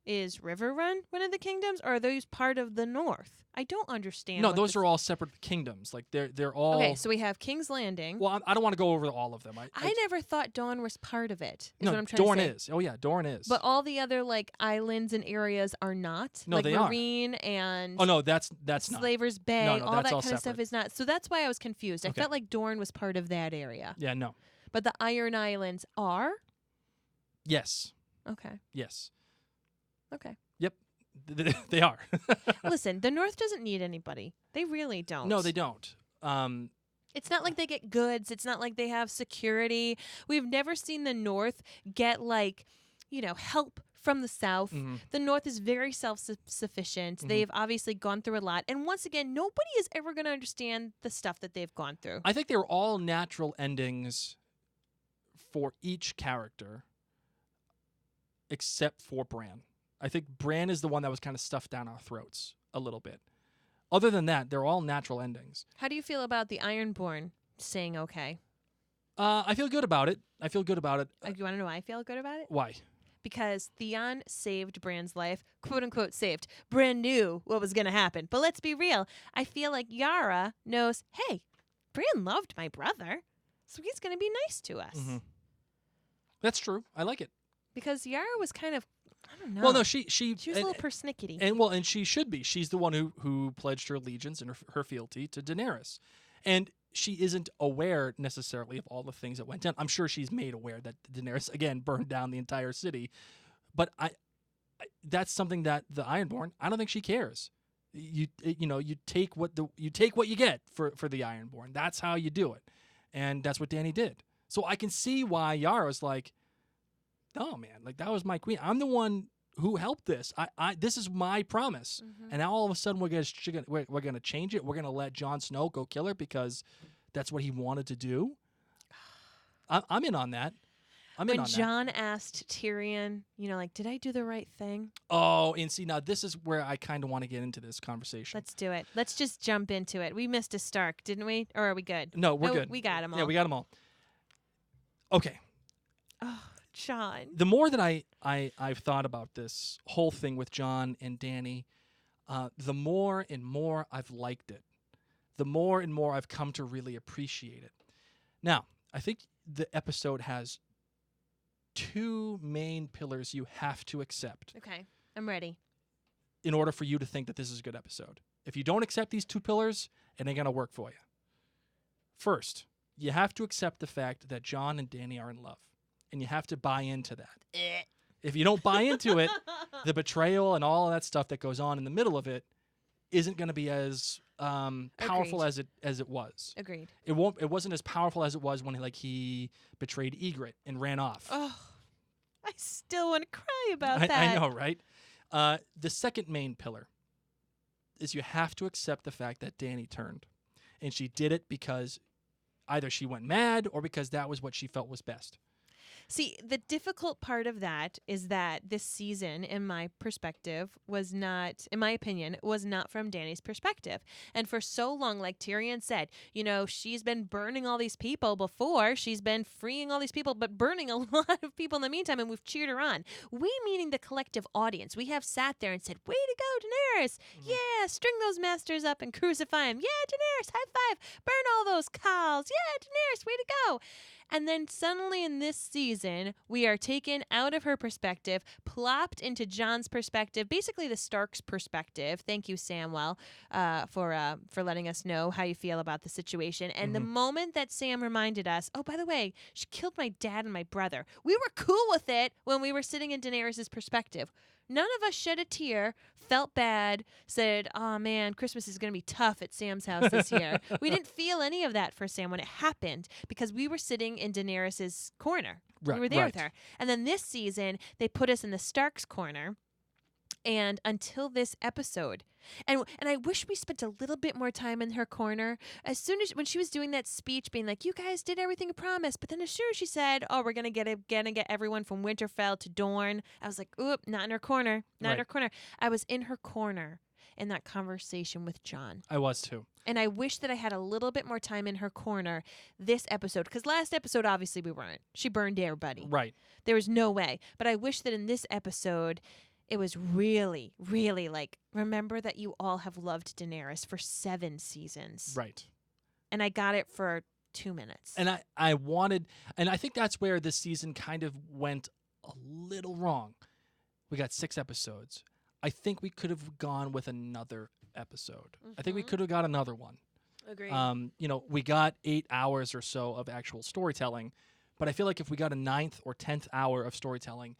Is Riverrun one of the kingdoms? Or are those part of the North? I don't understand. No, those are all separate kingdoms. Like they're all. Okay, so we have King's Landing. Well, I don't want to go over all of them. I never thought Dorne was part of it. No, what I'm trying Dorne to say. is. Oh yeah, Dorne is. But all the other islands and areas are not. No, like they are. Marine and. Oh no, that's not. Slavers Bay, No, all that's that all kind of stuff separate. is not. So that's why I was confused. I Okay. felt like Dorne was part of that area. Yeah, no. But the Iron Islands are? Yes. Okay. Yes. Okay. Yep. They are. Listen, the North doesn't need anybody. They really don't. No, they don't. It's not like they get goods. It's not like they have security. We've never seen the North get help from the South. The North is very self-sufficient. They've obviously gone through a lot. And once again, nobody is ever going to understand the stuff that they've gone through. I think they were all natural endings for each character, except for Bran. I think Bran is the one that was kind of stuffed down our throats a little bit. Other than that, they're all natural endings. How do you feel about the Ironborn saying okay? I feel good about it. You want to know why I feel good about it? Why? Because Theon saved Bran's life, quote unquote saved. Bran knew what was going to happen. But let's be real. I feel like Yara knows, hey, Bran loved my brother, so he's going to be nice to us. Mhm. That's true. I like it. Because Yara was kind of, I don't know. Well, no, she She was a little persnickety. and she should be. She's the one who pledged her allegiance and her fealty to Daenerys, and she isn't aware necessarily of all the things that went down. I'm sure she's made aware that Daenerys again burned down the entire city, but I that's something that the Ironborn, I don't think she cares. You take what you get for the Ironborn. That's how you do it, and that's what Dany did. So I can see why Yara was like, "Oh man, like that was my queen. I'm the one who helped this. This is my promise." And now all of a sudden we're gonna change it. We're gonna let Jon Snow go kill her because that's what he wanted to do. I'm in on that. When Jon asked Tyrion, like, did I do the right thing? Oh, and see, now this is where I kind of want to get into this conversation. Let's do it. Let's just jump into it. We missed a Stark, didn't we? Or are we good? No, we're good. We got them all. Yeah, we got them all. Okay. Oh, Jon. The more that I've thought about this whole thing with Jon and Dany, the more and more I've liked it. The more and more I've come to really appreciate it. Now, I think the episode has two main pillars you have to accept Okay, I'm ready. in order for you to think that this is a good episode. If you don't accept these two pillars, it ain't going to work for you. First, you have to accept the fact that Jon and Dany are in love, and you have to buy into that. If you don't buy into it, the betrayal and all of that stuff that goes on in the middle of it isn't going to be as powerful as it was. Agreed. It wasn't as powerful as it was when he betrayed Ygritte and ran off. Oh, I still want to cry about that. I know, right? The second main pillar is you have to accept the fact that Dany turned, and she did it because either she went mad or because that was what she felt was best. See, the difficult part of that is that this season, in my perspective, was not, in my opinion, was not from Dany's perspective. And for so long, like Tyrion said, she's been burning all these people before. She's been freeing all these people, but burning a lot of people in the meantime, and we've cheered her on. We, meaning the collective audience, we have sat there and said, way to go, Daenerys. Yeah, string those masters up and crucify them. Yeah, Daenerys, high five. Burn all those cows. Yeah, Daenerys, way to go. And then suddenly in this season, we are taken out of her perspective, plopped into Jon's perspective, basically the Stark's perspective. Thank you, Samwell, for letting us know how you feel about the situation. And the moment that Sam reminded us, oh, by the way, she killed my dad and my brother, we were cool with it when we were sitting in Daenerys' perspective. None of us shed a tear, felt bad, said, oh man, Christmas is going to be tough at Sam's house this year. We didn't feel any of that for Sam when it happened because we were sitting in Daenerys' corner. We were there with her. And then this season, they put us in the Stark's corner. And until this episode, and I wish we spent a little bit more time in her corner. As soon as when she was doing that speech, being like, "You guys did everything you promised," but then as soon as she said, "Oh, we're gonna get everyone from Winterfell to Dorne," I was like, "Oop, not in her corner, not in her corner." I was in her corner in that conversation with Jon. I was too. And I wish that I had a little bit more time in her corner this episode, because last episode, obviously, we weren't. She burned everybody. Right. There was no way. But I wish that in this episode, it was really, really like, remember that you all have loved Daenerys for 7 seasons. Right. And I got it for 2 minutes. And I think that's where this season kind of went a little wrong. We got 6 episodes. I think we could have gone with another episode. I think we could have got another one. Agreed. We got 8 hours or so of actual storytelling, but I feel like if we got a 9th or 10th hour of storytelling,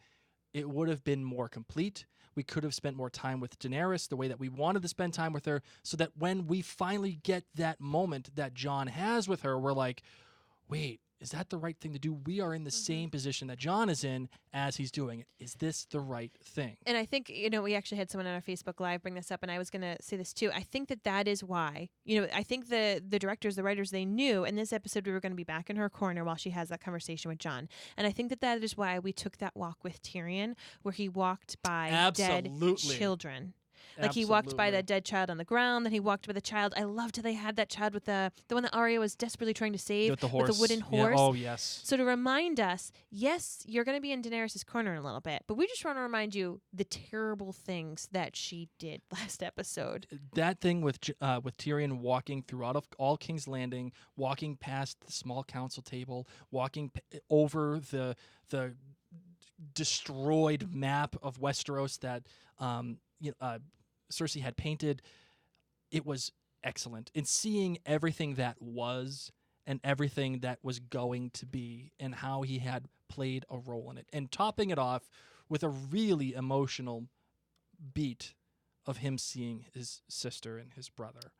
it would have been more complete. We could have spent more time with Daenerys the way that we wanted to spend time with her, so that when we finally get that moment that Jon has with her, we're like, wait, is that the right thing to do? We are in the same position that Jon is in as he's doing it. Is this the right thing? And I think, we actually had someone on our Facebook Live bring this up, and I was going to say this too. I think that is why, I think the directors, the writers, they knew in this episode we were going to be back in her corner while she has that conversation with Jon. And I think that is why we took that walk with Tyrion, where he walked by dead children. Like he walked by Absolutely. that dead child on the ground, then he walked by the child. I loved how they had that child with the one that Arya was desperately trying to save with the horse, with the wooden Yeah. horse. Oh yes. So to remind us, yes, you're going to be in Daenerys' corner in a little bit, but we just want to remind you the terrible things that she did last episode. That thing with Tyrion walking throughout of all King's Landing, walking past the small council table, walking over the destroyed map of Westeros that Cersei had painted, it was excellent. In seeing everything that was and everything that was going to be and how he had played a role in it, and topping it off with a really emotional beat of him seeing his sister and his brother,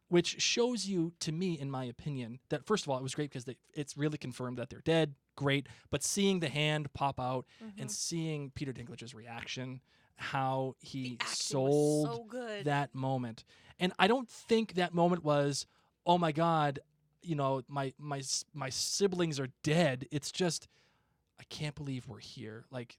which shows you, to me, in my opinion, that first of all, it was great because it's really confirmed that they're dead. Great. But seeing the hand pop out and seeing Peter Dinklage's reaction, how he sold so good. that moment. And I don't think that moment was, oh my God, my siblings are dead. It's just, I can't believe we're here. Like,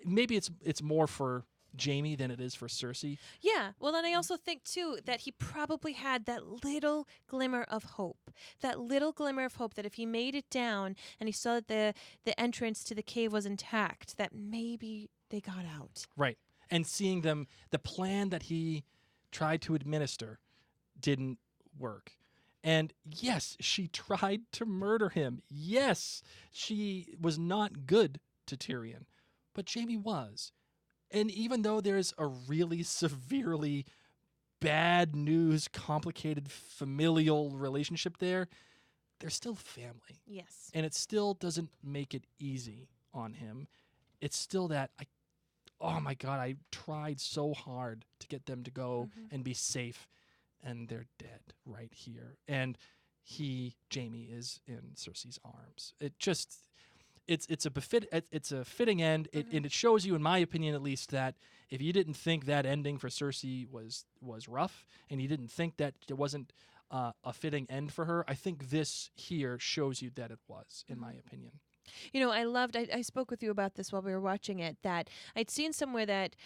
maybe it's more for Jaime than it is for Cersei. Yeah. Well, then I also think, too, that he probably had that little glimmer of hope. That little glimmer of hope that if he made it down and he saw that the entrance to the cave was intact, that maybe they got out. Right. And seeing them, the plan that he tried to administer didn't work. And yes, she tried to murder him. Yes, she was not good to Tyrion, but Jaime was. And even though there's a really severely bad news, complicated familial relationship there, they're still family. Yes. And it still doesn't make it easy on him. It's still that, oh my God, I tried so hard to get them to go and be safe, and they're dead right here. And Jaime, is in Cersei's arms. It just... It's a fitting end, and it shows you, in my opinion at least, that if you didn't think that ending for Cersei was rough, and you didn't think that it wasn't a fitting end for her, I think this here shows you that it was, in my opinion. I loved, I spoke with you about this while we were watching it, that I'd seen somewhere that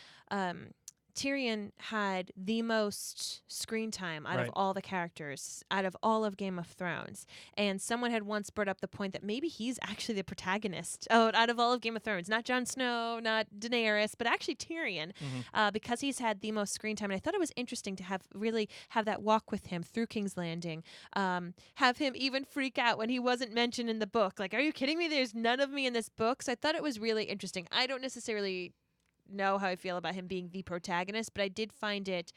Tyrion had the most screen time out of all the characters, out of all of Game of Thrones. And someone had once brought up the point that maybe he's actually the protagonist out of all of Game of Thrones. Not Jon Snow, not Daenerys, but actually Tyrion, because he's had the most screen time. And I thought it was interesting to have that walk with him through King's Landing, have him even freak out when he wasn't mentioned in the book. Like, are you kidding me? There's none of me in this book. So I thought it was really interesting. I don't necessarily know how I feel about him being the protagonist, but I did find it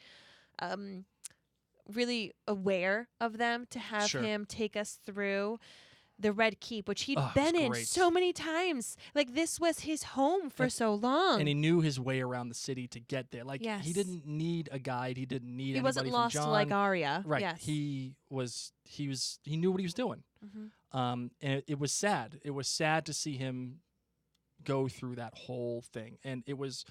really aware of them to have him take us through the Red Keep, which he'd been in so many times. Like, this was his home for so long. And he knew his way around the city to get there. Like, he didn't need a guide. He didn't need anybody wasn't from lost Jon. like Arya. Right. Yes. He knew what he was doing. And it was sad. It was sad to see him go through that whole thing, and it was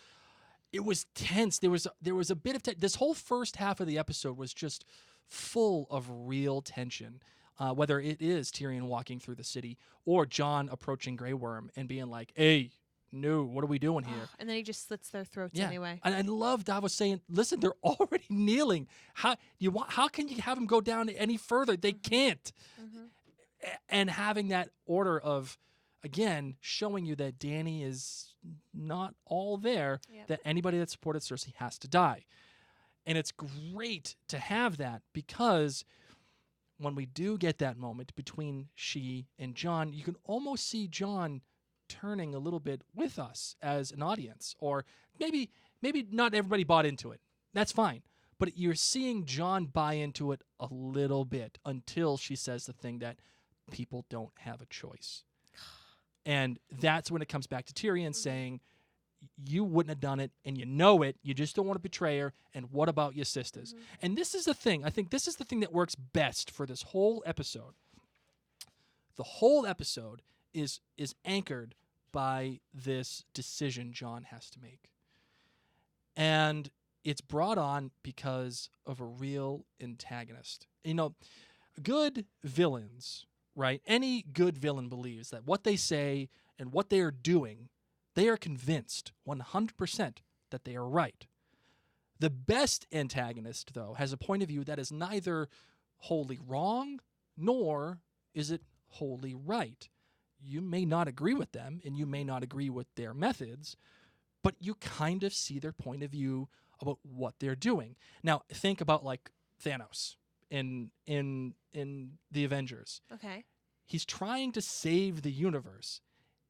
tense. There was a bit of this whole first half of the episode was just full of real tension, whether it is Tyrion walking through the city or Jon approaching Grey Worm and being like, hey, no, what are we doing here? And then he just slits their throats anyway. And I love Davos saying, listen, they're already kneeling. How can you have them go down any further? They can't. And having that order of, again, showing you that Dany is not all there, that anybody that supported Cersei has to die. And it's great to have that, because when we do get that moment between she and Jon, you can almost see Jon turning a little bit with us as an audience. Or maybe not everybody bought into it. That's fine. But you're seeing Jon buy into it a little bit until she says the thing that people don't have a choice. And that's when it comes back to Tyrion saying, you wouldn't have done it, and you know it. You just don't want to betray her. And what about your sisters? And this is the thing. I think this is the thing that works best for this whole episode. The whole episode is anchored by this decision Jon has to make. And it's brought on because of a real antagonist. Good villains, right? Any good villain believes that what they say and what they are doing, they are convinced 100% that they are right. The best antagonist, though, has a point of view that is neither wholly wrong nor is it wholly right. You may not agree with them and you may not agree with their methods, but you kind of see their point of view about what they're doing. Now, think about like Thanos in the Avengers. Okay. He's trying to save the universe.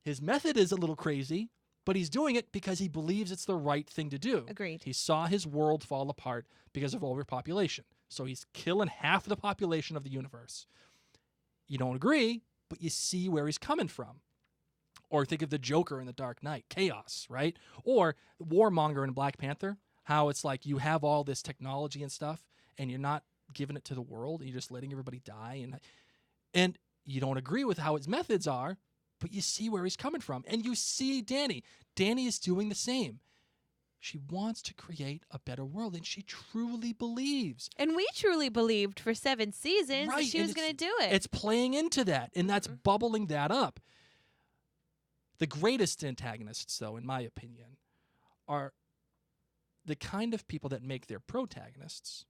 His method is a little crazy, but he's doing it because he believes it's the right thing to do. Agreed. He saw his world fall apart because of overpopulation. So he's killing half the population of the universe. You don't agree, but you see where he's coming from. Or think of the Joker in The Dark Knight, chaos, right? Or Warmonger in Black Panther, how it's like you have all this technology and stuff, and you're not giving it to the world, and you're just letting everybody die. And you don't agree with how his methods are, but you see where he's coming from. And you see Dany. Dany is doing the same. She wants to create a better world, and she truly believes. And we truly believed for 7 seasons that Right, she and was going to do it. It's playing into that, and that's bubbling that up. The greatest antagonists, though, in my opinion, are the kind of people that make their protagonists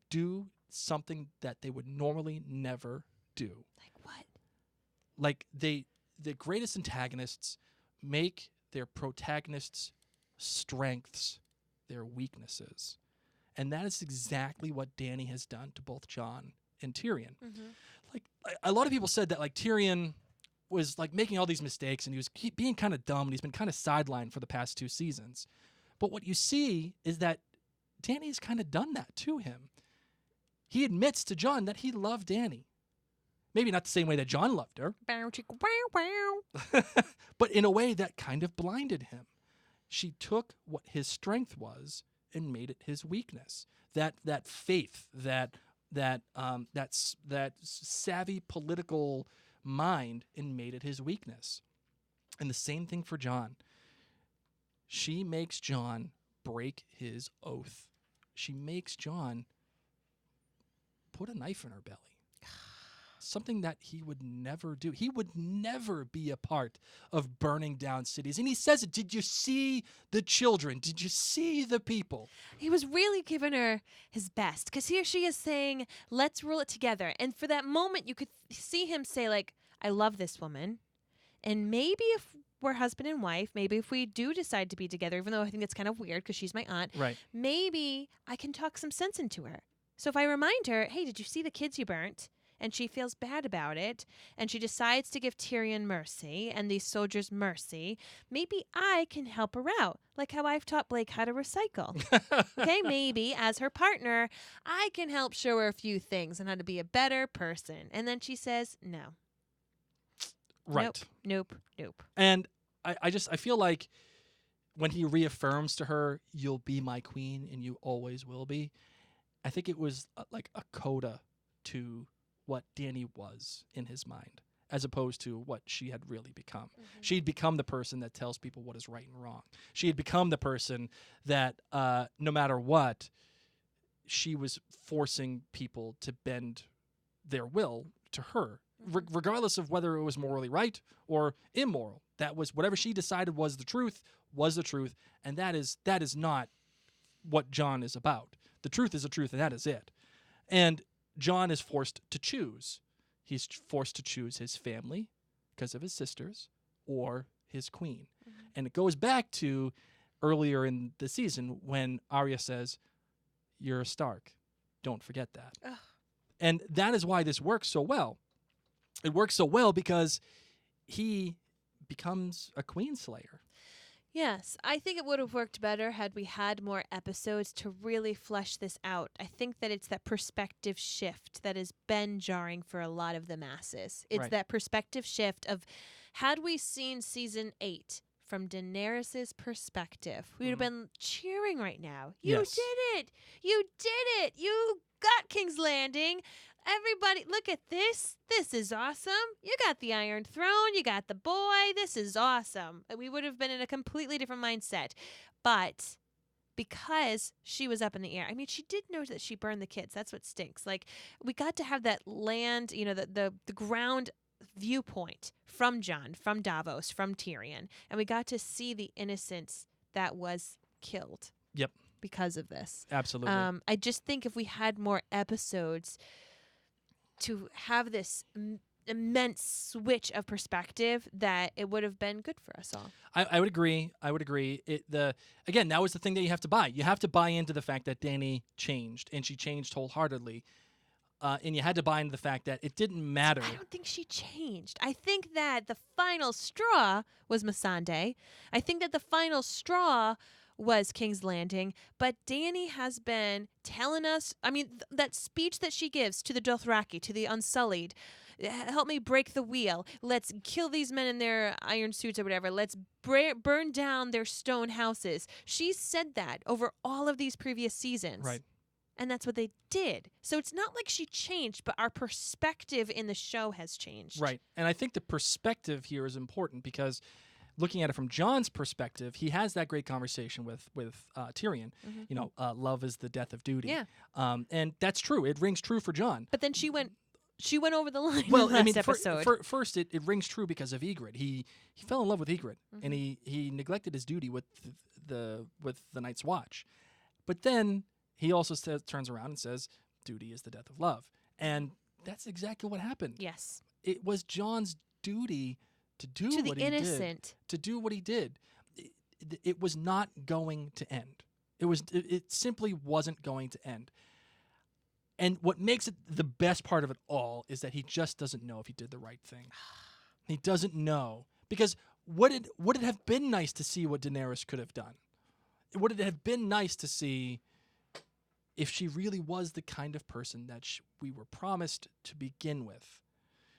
do something that they would normally never do. Like what? Like the greatest antagonists make their protagonists' strengths their weaknesses. And that is exactly what Dany has done to both Jon and Tyrion. Like a lot of people said that like Tyrion was like making all these mistakes and he was being kind of dumb and he's been kind of sidelined for the past 2 seasons. But what you see is that Dany's kind of done that to him. He admits to Jon that he loved Dany. Maybe not the same way that Jon loved her, but in a way that kind of blinded him. She took what his strength was and made it his weakness. That faith, that savvy political mind, and made it his weakness. And the same thing for Jon. She makes Jon break his oath. She makes Jon put a knife in her belly. Something that he would never do. He would never be a part of burning down cities. And he says it. Did you see the children? Did you see the people? He was really giving her his best because here she is saying, let's rule it together. And for that moment, you could see him say, like, I love this woman. And maybe if we're husband and wife, maybe if we do decide to be together, even though I think it's kind of weird because she's my aunt, Right. maybe I can talk some sense into her. So if I remind her, hey, did you see the kids you burnt? And she feels bad about it, and she decides to give Tyrion mercy and these soldiers mercy, maybe I can help her out, like how I've taught Blake how to recycle. Okay, maybe as her partner, I can help show her a few things on how to be a better person. And then she says, no. Right. Nope. And I feel like when he reaffirms to her, you'll be my queen and you always will be, I think it was like a coda to what Dany was in his mind, as opposed to what she had really become. She'd become the person that tells people what is right and wrong. She had become the person that, no matter what, she was forcing people to bend their will to her, regardless of whether it was morally right or immoral. That was whatever she decided was the truth, and that is not what Jon is about. The truth is the truth, and that is it. And Jon is forced to choose. He's forced to choose his family because of his sisters or his queen. And it goes back to earlier in the season when Arya says, you're a Stark. Don't forget that. Ugh. And that is why this works so well. It works so well because he becomes a queen slayer. Yes, I think it would have worked better had we had more episodes to really flesh this out. I think that it's that perspective shift that has been jarring for a lot of the masses. It's Right. that perspective shift of, had we seen season 8 from Daenerys' perspective, we would have been cheering right now. You Yes. did it! You did it! You got King's Landing! Everybody, look at this. This is awesome. You got the Iron Throne. You got the boy. This is awesome. We would have been in a completely different mindset. But because she was up in the air, I mean, she did know that she burned the kids. That's what stinks. Like, we got to have that land, you know, the ground viewpoint from Jon, from Davos, from Tyrion. And we got to see the innocence that was killed. Yep. Because of this. Absolutely. I just think if we had more episodes to have this immense switch of perspective, that it would have been good for us all. I would agree. Again, that was the thing that you have to buy. You have to buy into the fact that Dany changed, and she changed wholeheartedly. And you had to buy into the fact that it didn't matter. I don't think she changed. I think that the final straw was Missandei. I think that the final straw was King's Landing. But Dany has been telling us, I mean, that speech that she gives to the Dothraki, to the Unsullied, help me break the wheel. Let's kill these men in their iron suits or whatever. Let's burn down their stone houses. She's said that over all of these previous seasons. Right. And that's what they did. So it's not like she changed, but our perspective in the show has changed. Right. And I think the perspective here is important because looking at it from Jon's perspective, he has that great conversation with Tyrion. Mm-hmm. Love is the death of duty. Yeah. And that's true. It rings true for Jon. But then she went over the line Well, in the last episode. First, it rings true because of Ygritte. He fell in love with Ygritte, and he neglected his duty with the Night's Watch. But then he also turns around and says, "Duty is the death of love," and that's exactly what happened. Yes. It was Jon's duty to do To what the he innocent. did. To do what he did. It was not going to end. It simply wasn't going to end. And what makes it the best part of it all is that he just doesn't know if he did the right thing. He doesn't know. Because would it have been nice to see what Daenerys could have done? Would it have been nice to see if she really was the kind of person that we were promised to begin with?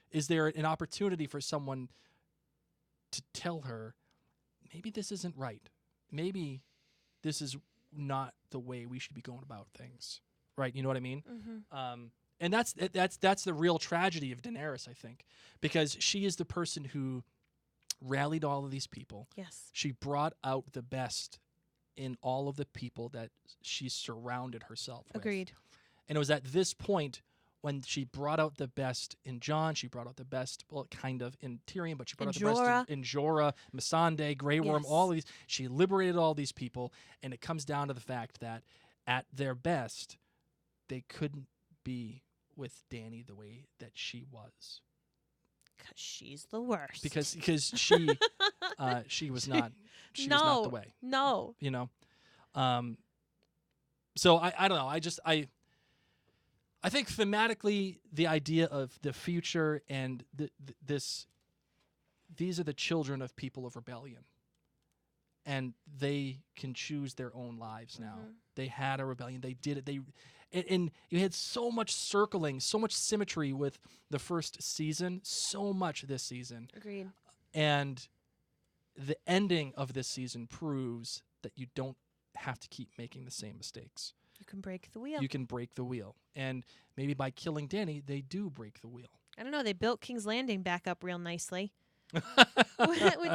Is there an opportunity for someone to tell her, maybe this isn't right. Maybe this is not the way we should be going about things. Right? You know what I mean? Mm-hmm. And that's the real tragedy of Daenerys, I think, because she is the person who rallied all of these people. Yes. She brought out the best in all of the people that she surrounded herself with. Agreed. And it was at this point when she brought out the best in Jon, she brought out the best, well, kind of in Tyrion, but she brought out the best in Jorah, Missandei, Grey Worm, Yes. all of these. She liberated all these people, and it comes down to the fact that at their best, they couldn't be with Dany the way that she was. Because she's the worst. Because she was not the way. No. You know? So I don't know. I think thematically the idea of the future and these are the children of people of rebellion. And they can choose their own lives now. Mhm. They had a rebellion. They did it. And you had so much circling, so much symmetry with the first season, so much this season. Agreed. And the ending of this season proves that you don't have to keep making the same mistakes. You can break the wheel. You can break the wheel. And maybe by killing Dany, they do break the wheel. I don't know. They built King's Landing back up real nicely. With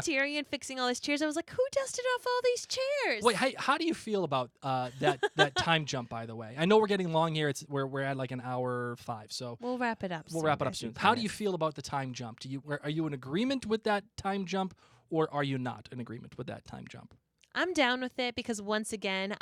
Tyrion fixing all his chairs, I was like, who dusted off all these chairs? Wait, how do you feel about that time jump, by the way? I know we're getting long here. We're at like an hour 5, so We'll wrap it up. we'll wrap it up soon. How do you feel about the time jump? Are you in agreement with that time jump, or are you not in agreement with that time jump? I'm down with it because once again,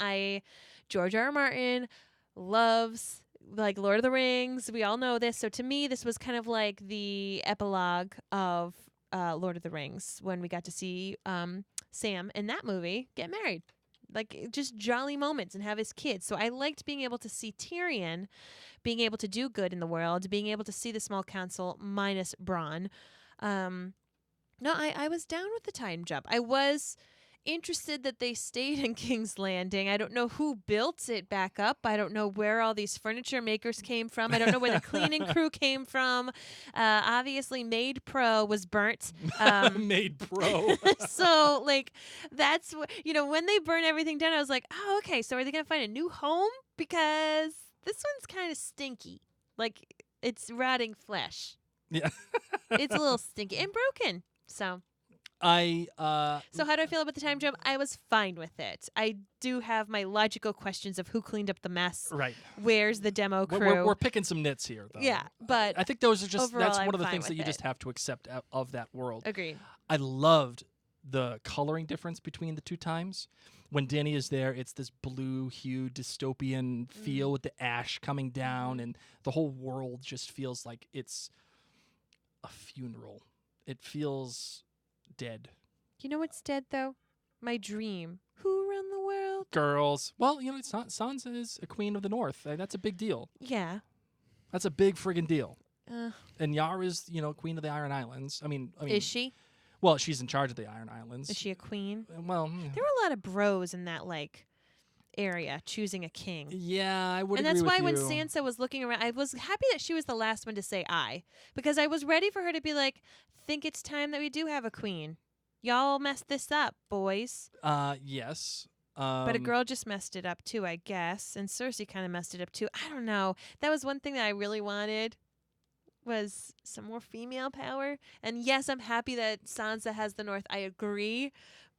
George R. R. Martin loves like Lord of the Rings. We all know this. So to me, this was kind of like the epilogue of Lord of the Rings when we got to see Sam in that movie get married. Like just jolly moments and have his kids. So I liked being able to see Tyrion being able to do good in the world, being able to see the small council minus Bronn. No, I was down with the time jump. I was interested that they stayed in King's Landing. I don't know who built it back up. I don't know where all these furniture makers came from. I don't know where the cleaning crew came from. Obviously, Maid Pro was burnt. Maid Pro. So, like, that's when they burn everything down, I was like, oh, okay. So are they gonna find a new home? Because this one's kind of stinky. Like, it's rotting flesh. Yeah. It's a little stinky and broken. So how do I feel about the time jump? I was fine with it. I do have my logical questions of who cleaned up the mess. Right. Where's the demo crew? We're picking some nits here, though. Yeah, but I think those are just overall, that's one I'm of the fine things that with you just it. have to accept of that world. Agreed. I loved the coloring difference between the two times. When Danny is there, it's this blue-hued dystopian feel with the ash coming down, and the whole world just feels like it's a funeral. It feels dead. You know what's dead though? My dream. Who run the world? Girls. Well, it's not. Sansa is a queen of the North. That's a big deal. Yeah. That's a big friggin' deal. Uh, And Yara's, queen of the Iron Islands. I mean, is she? Well, she's in charge of the Iron Islands. Is she a queen? Well, There were a lot of bros in that area choosing a king. yeah, I would And agree that's why with when you. Sansa was looking around, I was happy that she was the last one to say I, because I was ready for her to be like, think it's time that we do have a queen. Y'all messed this up, boys. Yes. But a girl just messed it up too, I guess. And Cersei kind of messed it up too. I don't know. That was one thing that I really wanted, was some more female power. And yes, I'm happy that Sansa has the North. I agree.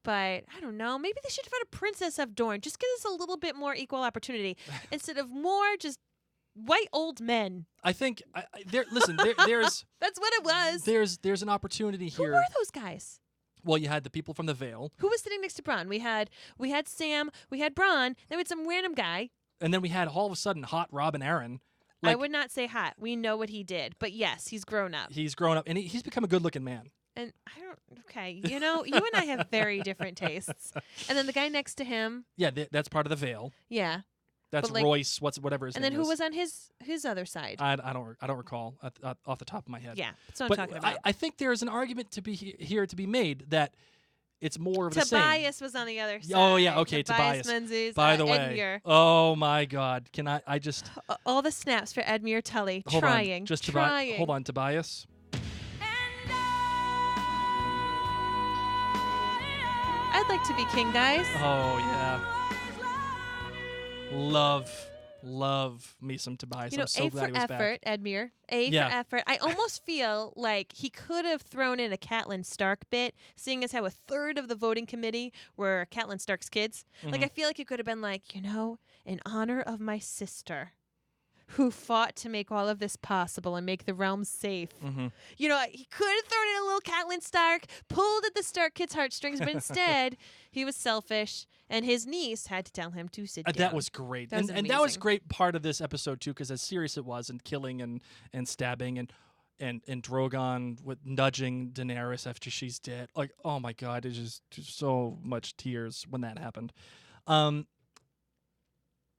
But I don't know. Maybe they should have had a Princess of Dorne. Just give us a little bit more equal opportunity instead of more just white old men. I think listen, there's That's what it was. there's an opportunity Who here. were those guys? Well, you had the people from the Vale, Who was sitting next to Bronn? We had Sam, we had Bronn, then we had some random guy. and then we had all of a sudden hot Robin Aaron. I would not say hot. We know what he did. But yes, he's grown up. He's grown up and he's become a good-looking man. And I don't, okay, you and I have very different tastes. And then the guy next to him, Yeah, that's part of the Vale. yeah. That's But, like- Royce. Whatever his And name then who is. was on his other side? I don't recall off the top of my head. Yeah, that's what I'm But talking about. I think there's an argument to be here to be made that it's more of the same. Tobias was on the other side. Oh, yeah, okay, Tobias Tobias. Menzies, By the way, Edmure. oh my God, can I just All the snaps for Edmure Tully. hold trying. on, just trying. hold on, Tobias. I'd like to be king, guys. Oh yeah, love me some Tobias. I'm so A glad for he was effort, back. Edmure. A Yeah. for effort. I almost feel like he could have thrown in a Catelyn Stark bit, seeing as how a third of the voting committee were Catelyn Stark's kids. Like, Mhm. I feel like he could have been like, in honor of my sister, who fought to make all of this possible and make the realm safe. Mm-hmm. He could have thrown in a little Catelyn Stark, pulled at the Stark kids' heartstrings, but instead, he was selfish, and his niece had to tell him to sit down. That was great, That was and that was amazing. great part of this episode too, because as serious it was, and killing and stabbing and Drogon with nudging Daenerys after she's dead. Like, oh my God, it's just so much tears when that happened.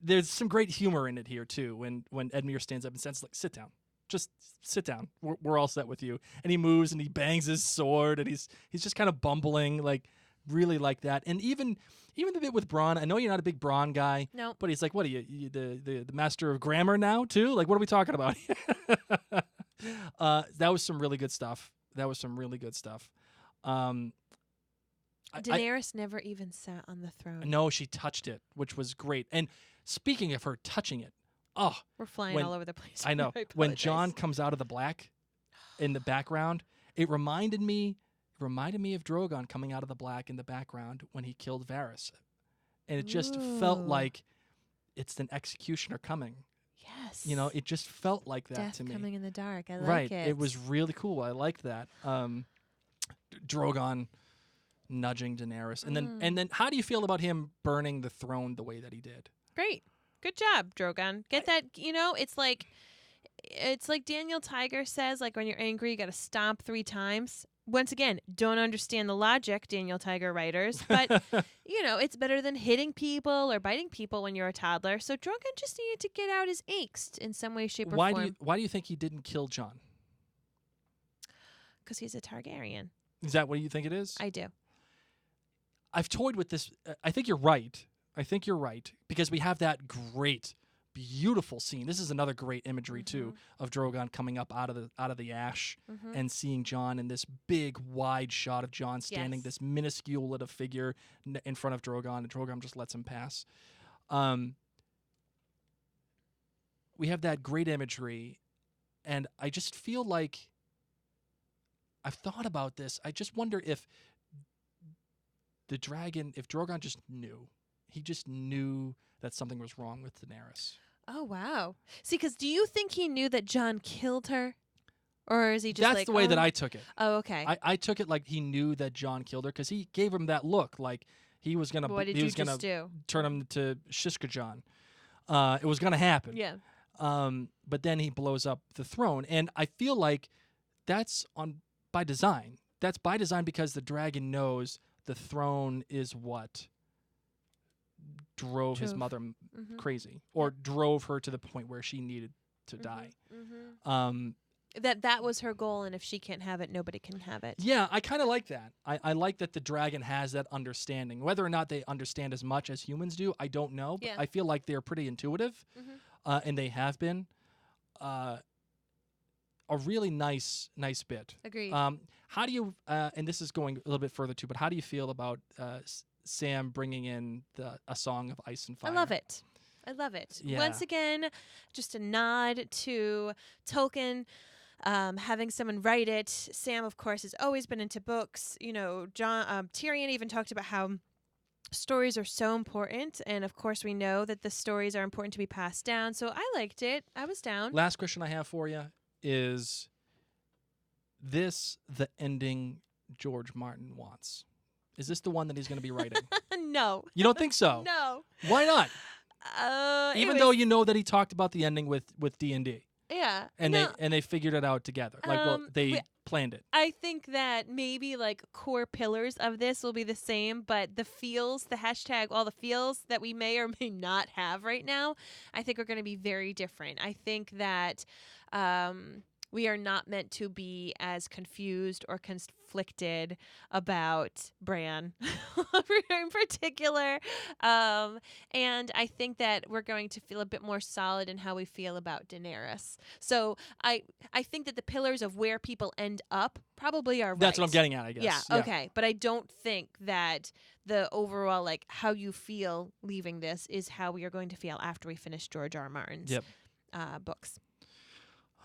There's some great humor in it here too. When Edmure stands up and says, "Like, sit down, just sit down. We're all set with you." And he moves and he bangs his sword and he's just kind of bumbling, like really like that. And even the bit with Bronn. I know you're not a big Bronn guy. Nope. But he's like, what are you the master of grammar now too? Like, what are we talking about? That was some really good stuff. Daenerys never even sat on the throne. No, she touched it, which was great. And speaking of her touching it, oh, We're flying when- all over the place. I know. I When apologize. Jon comes out of the black in the background, it reminded me of Drogon coming out of the black in the background when he killed Varys. And it just felt Ooh. like it's an executioner coming. Yes. It just felt like that Death to me. coming in the dark. I like Right. it. It was really cool. I liked that. Drogon nudging Daenerys. And then how do you feel about him burning the throne the way that he did? great. Good job, Drogon. Get that, it's like Daniel Tiger says, like when you're angry, you got to stomp 3 times. Once again, don't understand the logic, Daniel Tiger writers, but it's better than hitting people or biting people when you're a toddler. So Drogon just needed to get out his angst in some way, shape, or Why form. do you think he didn't kill Jon? Because he's a Targaryen. Is that what you think it is? I do. I've toyed with this. I think you're right. Because we have that great, beautiful scene. This is another great imagery too of Drogon coming up out of the ash Mhm. and seeing Jon in this big, wide shot of Jon standing, Yes. this minuscule little figure in front of Drogon, and Drogon just lets him pass. We have that great imagery, and I just feel like I've thought about this. I just wonder if Drogon just knew. He just knew that something was wrong with Daenerys. Oh, wow. See, because do you think he knew that Jon killed her? Or is he just That's like, the way that "Oh, I took it. oh, okay. I took it like he knew that John killed her because he gave him that look, like he was gonna What did he you was gonna just do?" turn him to Shiska John. It was gonna happen. Yeah. But then he blows up the throne, and I feel like that's by design. That's by design because the dragon knows the throne is what drove his Drove. mother Mm-hmm. crazy, or drove her to the point where she needed to die. Mm-hmm. Um, That was her goal, and if she can't have it, nobody can have it. Yeah, I kind of like that. I like that the dragon has that understanding. Whether or not they understand as much as humans do, I don't know. But Yeah. I feel like they're pretty intuitive, Mhm. and they have been. A really nice bit. Agreed. How do you? And this is going a little bit further too. But how do you feel about Sam bringing in a song of ice and fire? I love it. I love it. Yeah. Once again, just a nod to Tolkien. Having someone write it. Sam, of course, has always been into books. You know, Tyrion even talked about how stories are so important, and of course, we know that the stories are important to be passed down. So I liked it. I was down. Last question I have for you is this the ending George Martin wants? Is this the one that he's going to be writing? No. You don't think so? No. Why not? Even though you know that he talked about the ending with D&D, yeah, and no, they figured it out together. Like, they planned it. I think that maybe like core pillars of this will be the same, but the feels, the hashtag, all the feels that we may or may not have right now, I think are going to be very different. I think that we are not meant to be as confused or conflicted about Bran in particular. And I think that we're going to feel a bit more solid in how we feel about Daenerys. So I think that the pillars of where people end up probably are right. That's what I'm getting at, I guess. Yeah, okay. But I don't think that the overall, like, how you feel leaving this is how we are going to feel after we finish George R. R. Martin's Yep. books.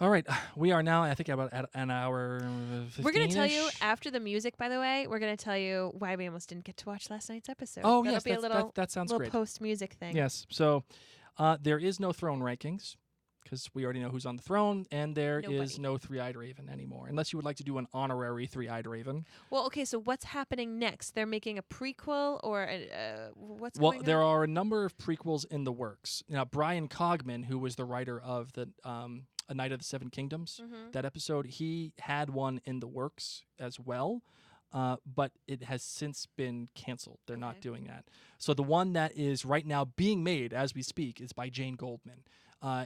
All right. We are now, I think, about at an hour 15-ish. We're going to tell you after the music, by the way, we're going to tell you why we almost didn't get to watch last night's episode. Oh, That'll yes. be a little, That sounds little great. post-music thing. Yes. So there is no throne rankings because we already know who's on the throne, and there is Nobody. no Three-Eyed Raven anymore, unless you would like to do an honorary Three-Eyed Raven. Well, okay, so what's happening next? They're making a prequel or what's Well, going there on? are a number of prequels in the works. Now, Brian Cogman, who was the writer of the A Night of the Seven Kingdoms, Mhm. that episode, he had one in the works as well, but it has since been canceled. They're not Okay. doing that. So the one that is right now being made as we speak is by Jane Goldman,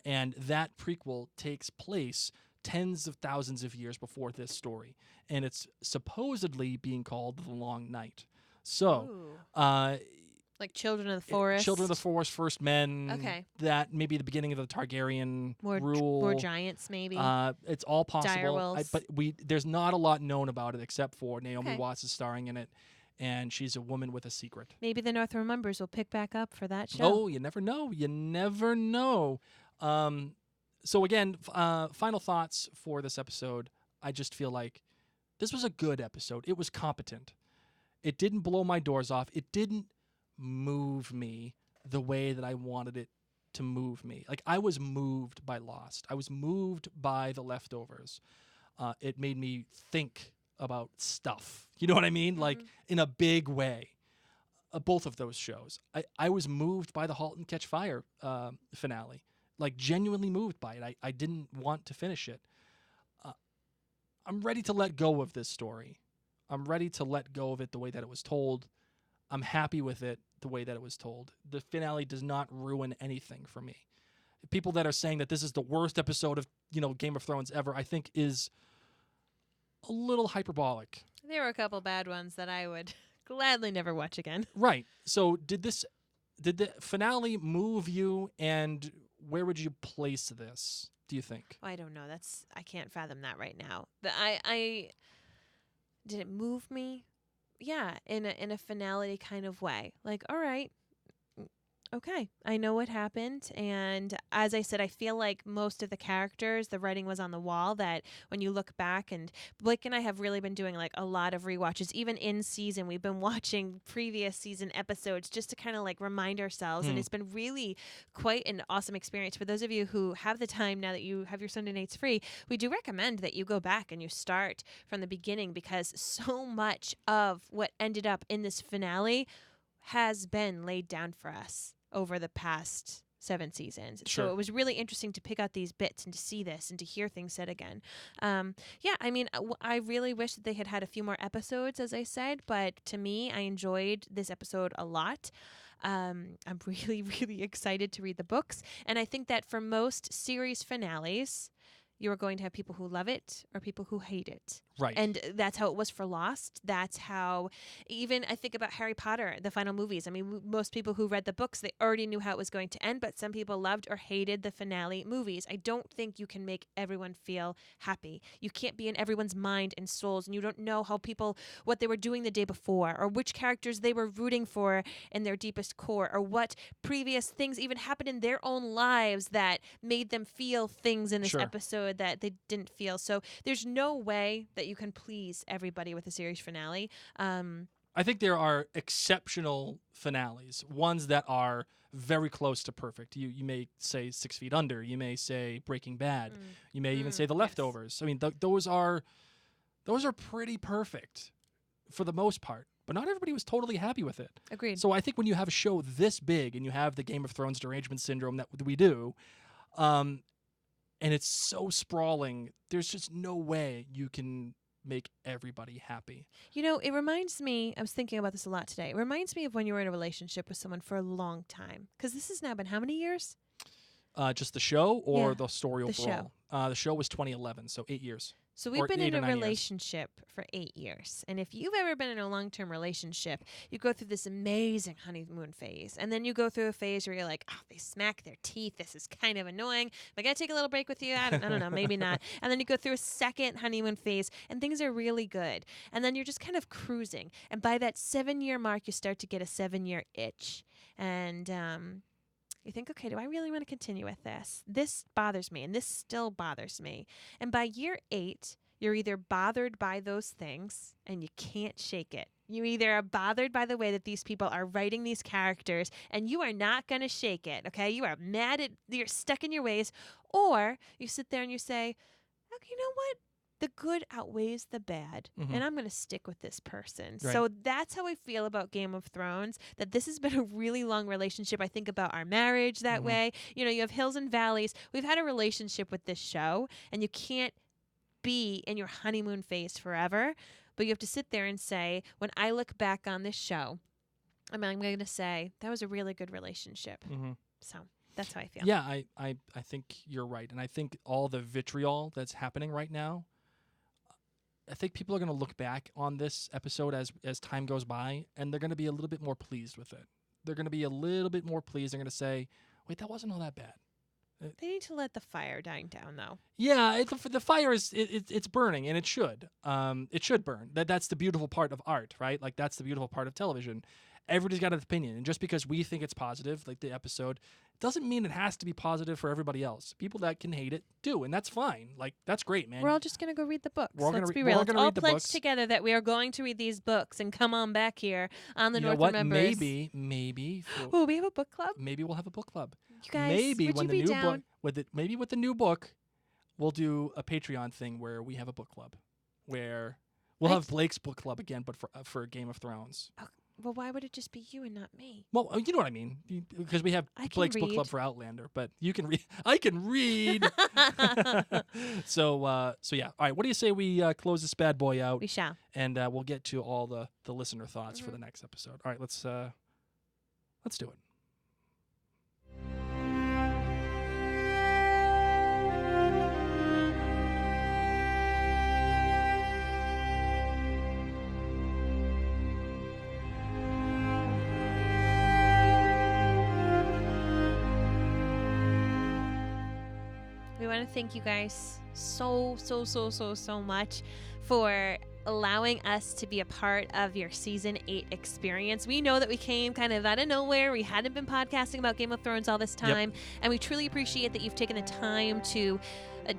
and that prequel takes place tens of thousands of years before this story, and it's supposedly being called The Long Night. So. Ooh. Like Children of the Forest. Children of the Forest, First Men. Okay. That maybe the beginning of the Targaryen rule. More giants, maybe. It's all possible. Direwolves. But there's not a lot known about it except for Naomi Okay. Watts is starring in it, and she's a woman with a secret. Maybe the North Remembers will pick back up for that show. Oh, you never know. You never know. So again, final thoughts for this episode. I just feel like this was a good episode. It was competent. It didn't blow my doors off. It didn't move me the way that I wanted it to move me. Like, I was moved by Lost. I was moved by The Leftovers. It made me think about stuff. You know what I mean? Like, in a big way. Both of those shows. I was moved by the Halt and Catch Fire finale. Like, genuinely moved by it. I didn't want to finish it. I'm ready to let go of this story. I'm ready to let go of it the way that it was told. I'm happy with it the way that it was told. The finale does not ruin anything for me. People that are saying that this is the worst episode of, Game of Thrones ever, I think is a little hyperbolic. There were a couple bad ones that I would gladly never watch again. Right. So did the finale move you, and where would you place this, do you think? I don't know. I can't fathom that right now. I did it move me? Yeah, in a finality kind of way. Like, all right, Okay, I know what happened. And as I said, I feel like most of the characters, the writing was on the wall, that when you look back, and Blake and I have really been doing like a lot of rewatches, even in season. We've been watching previous season episodes just to kind of like remind ourselves. And it's been really quite an awesome experience. For those of you who have the time now that you have your Sunday nights free, we do recommend that you go back and you start from the beginning, because so much of what ended up in this finale has been laid down for us over the past 7 seasons. Sure. So it was really interesting to pick out these bits and to see this and to hear things said again. Yeah, I mean, I really wish that they had had a few more episodes, as I said, but to me, I enjoyed this episode a lot. I'm really, really excited to read the books. And I think that for most series finales, you are going to have people who love it or people who hate it. Right. And that's how it was for Lost. That's how, even I think about Harry Potter, the final movies. I mean, most people who read the books, they already knew how it was going to end, but some people loved or hated the finale movies. I don't think you can make everyone feel happy. You can't be in everyone's mind and souls, and you don't know how people, what they were doing the day before, or which characters they were rooting for in their deepest core, or what previous things even happened in their own lives that made them feel things in this Sure. episode that they didn't feel. So there's no way that you can please everybody with a series finale. I think there are exceptional finales, ones that are very close to perfect. You may say 6 Feet Under. You may say Breaking Bad. You may even say The yes. Leftovers. I mean, those are pretty perfect for the most part. But not everybody was totally happy with it. Agreed. So I think when you have a show this big and you have the Game of Thrones derangement syndrome that we do, and it's so sprawling, there's just no way you can make everybody happy. You know, it reminds me, I was thinking about this a lot today. It reminds me of when you were in a relationship with someone for a long time. Because this has now been how many years? Just the show or Yeah, the story the show. overall? The show was 2011, so 8 years. So we've Or been 8 in or a 9 years. relationship for 8 years. And if you've ever been in a long-term relationship, you go through this amazing honeymoon phase. And then you go through a phase where you're like, oh, they smack their teeth. This is kind of annoying. Am I going to take a little break with you? I don't know. Maybe not. And then you go through a second honeymoon phase and things are really good. And then you're just kind of cruising. And by that 7-year mark, you start to get a 7-year itch. And you think, okay, do I really want to continue with this? This bothers me, and this still bothers me. And by year 8, you're either bothered by those things and you can't shake it. You either are bothered by the way that these people are writing these characters and you are not going to shake it, okay? You are mad at, you're stuck in your ways. Or you sit there and you say, okay, you know what? The good outweighs the bad, and I'm going to stick with this person. Right. So that's how I feel about Game of Thrones, that this has been a really long relationship. I think about our marriage that way. You know, you have hills and valleys. We've had a relationship with this show, and you can't be in your honeymoon phase forever, but you have to sit there and say, when I look back on this show, I'm going to say, that was a really good relationship. So that's how I feel. Yeah, I think you're right. And I think all the vitriol that's happening right now, I think people are going to look back on this episode as time goes by, and they're going to be a little bit more pleased with it. They're going to be a little bit more pleased. They're going to say, wait, that wasn't all that bad. They need to let the fire die down, though. Yeah, the fire is it's burning, and it should. It should burn. That's the beautiful part of art, right? Like that's the beautiful part of television. Everybody's got an opinion, and just because we think it's positive, like the episode, doesn't mean it has to be positive for everybody else. People that can hate it do, and that's fine. Like that's great, man. We're all just going to go read the books. We're all Let's gonna be we're real. all Let's gonna all read the pledge books. together that we are going to read these books and come on back here on the You know North what? Remembers. Maybe Oh, we have a book club? maybe we'll have a book club. You guys, Maybe would when you the be new down? book maybe with the new book, we'll do a Patreon thing where we have a book club, where we'll have Blake's book club again, but for Game of Thrones. Well, why would it just be you and not me? Well, you know what I mean, because we have I can Blake's book club read. for Outlander, but you can read. I can read. So yeah. All right. What do you say we close this bad boy out, We shall. and we'll get to all the listener thoughts for the next episode. All right. Let's do it. We want to thank you guys so much for allowing us to be a part of your season 8 experience. We know that we came kind of out of nowhere. We hadn't been podcasting about Game of Thrones all this time, and we truly appreciate that you've taken the time to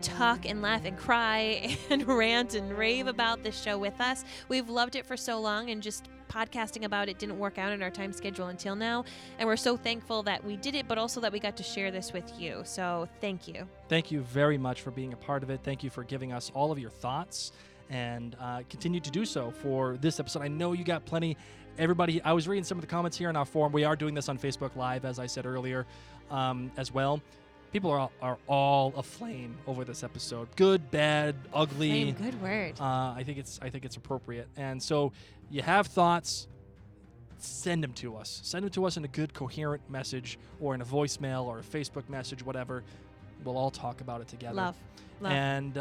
talk and laugh and cry and rant and rave about this show with us. We've loved it for so long, and just podcasting about it didn't work out in our time schedule until now, and we're so thankful that we did it, but also that we got to share this with you. So thank you. Thank you very much for being a part of it. Thank you for giving us all of your thoughts, and continue to do so for this episode. I know you got plenty. Everybody, I was reading some of the comments here in our forum. We are doing this on Facebook Live, as I said earlier, as well. People are all aflame over this episode. Good, bad, ugly. Good word. I think it's appropriate. And so, you have thoughts, send them to us. Send them to us in a good, coherent message, or in a voicemail, or a Facebook message, whatever. We'll all talk about it together. Love. And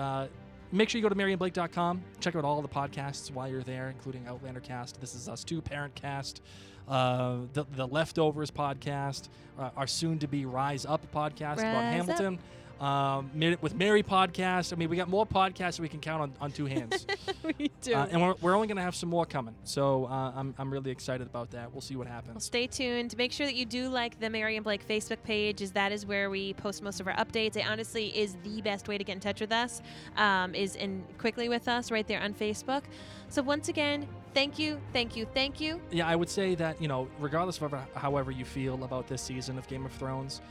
make sure you go to MaryandBlake.com. Check out all the podcasts while you're there, including Outlander Cast, This Is Us 2, Parent Cast, the Leftovers podcast, our soon-to-be Rise Up podcast about Hamilton, with Mary podcast. I mean, we got more podcasts that we can count on two hands. We do. And we're only going to have some more coming. So I'm really excited about that. We'll see what happens. Well, stay tuned. Make sure that you do like the Mary and Blake Facebook page, as that is where we post most of our updates. It honestly is the best way to get in touch with us, is in quickly with us right there on Facebook. So once again, thank you. Yeah, I would say that, regardless of however you feel about this season of Game of Thrones,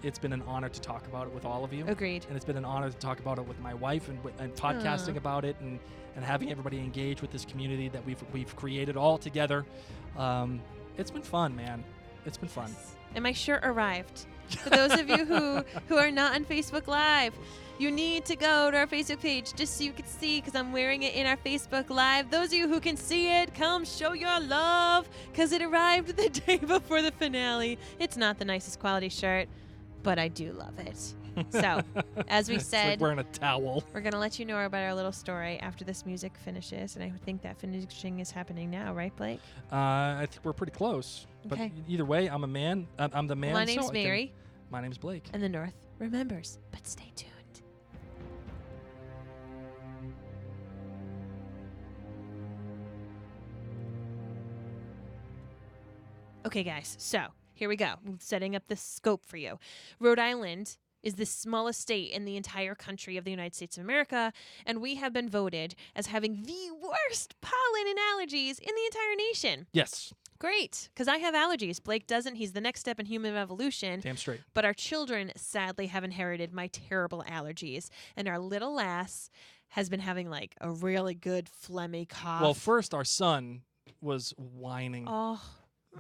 it's been an honor to talk about it with all of you. Agreed. And it's been an honor to talk about it with my wife and podcasting about it and having everybody engage with this community that we've created all together. It's been fun, man. It's been fun. And my shirt arrived. For those of you who are not on Facebook Live, you need to go to our Facebook page just so you can see, because I'm wearing it in our Facebook Live. Those of you who can see it, come show your love, because it arrived the day before the finale. It's not the nicest quality shirt, but I do love it. So, as we It's said, like wearing a towel. we're going to let you know about our little story after this music finishes, and I think that finishing is happening now, right, Blake? I think we're pretty close. Okay. But either way, I'm a man. I'm the man. My so name's I can- Mary, My name's Blake. and the North remembers, but stay tuned. Okay, guys, so here we go. I'm setting up the scope for you. Rhode Island is the smallest state in the entire country of the United States of America, and we have been voted as having the worst pollen and allergies in the entire nation. Yes. Great, because I have allergies. Blake doesn't. He's the next step in human evolution. Damn straight. But our children sadly have inherited my terrible allergies, and our little lass has been having like a really good phlegmy cough. Well, first, our son was whining oh,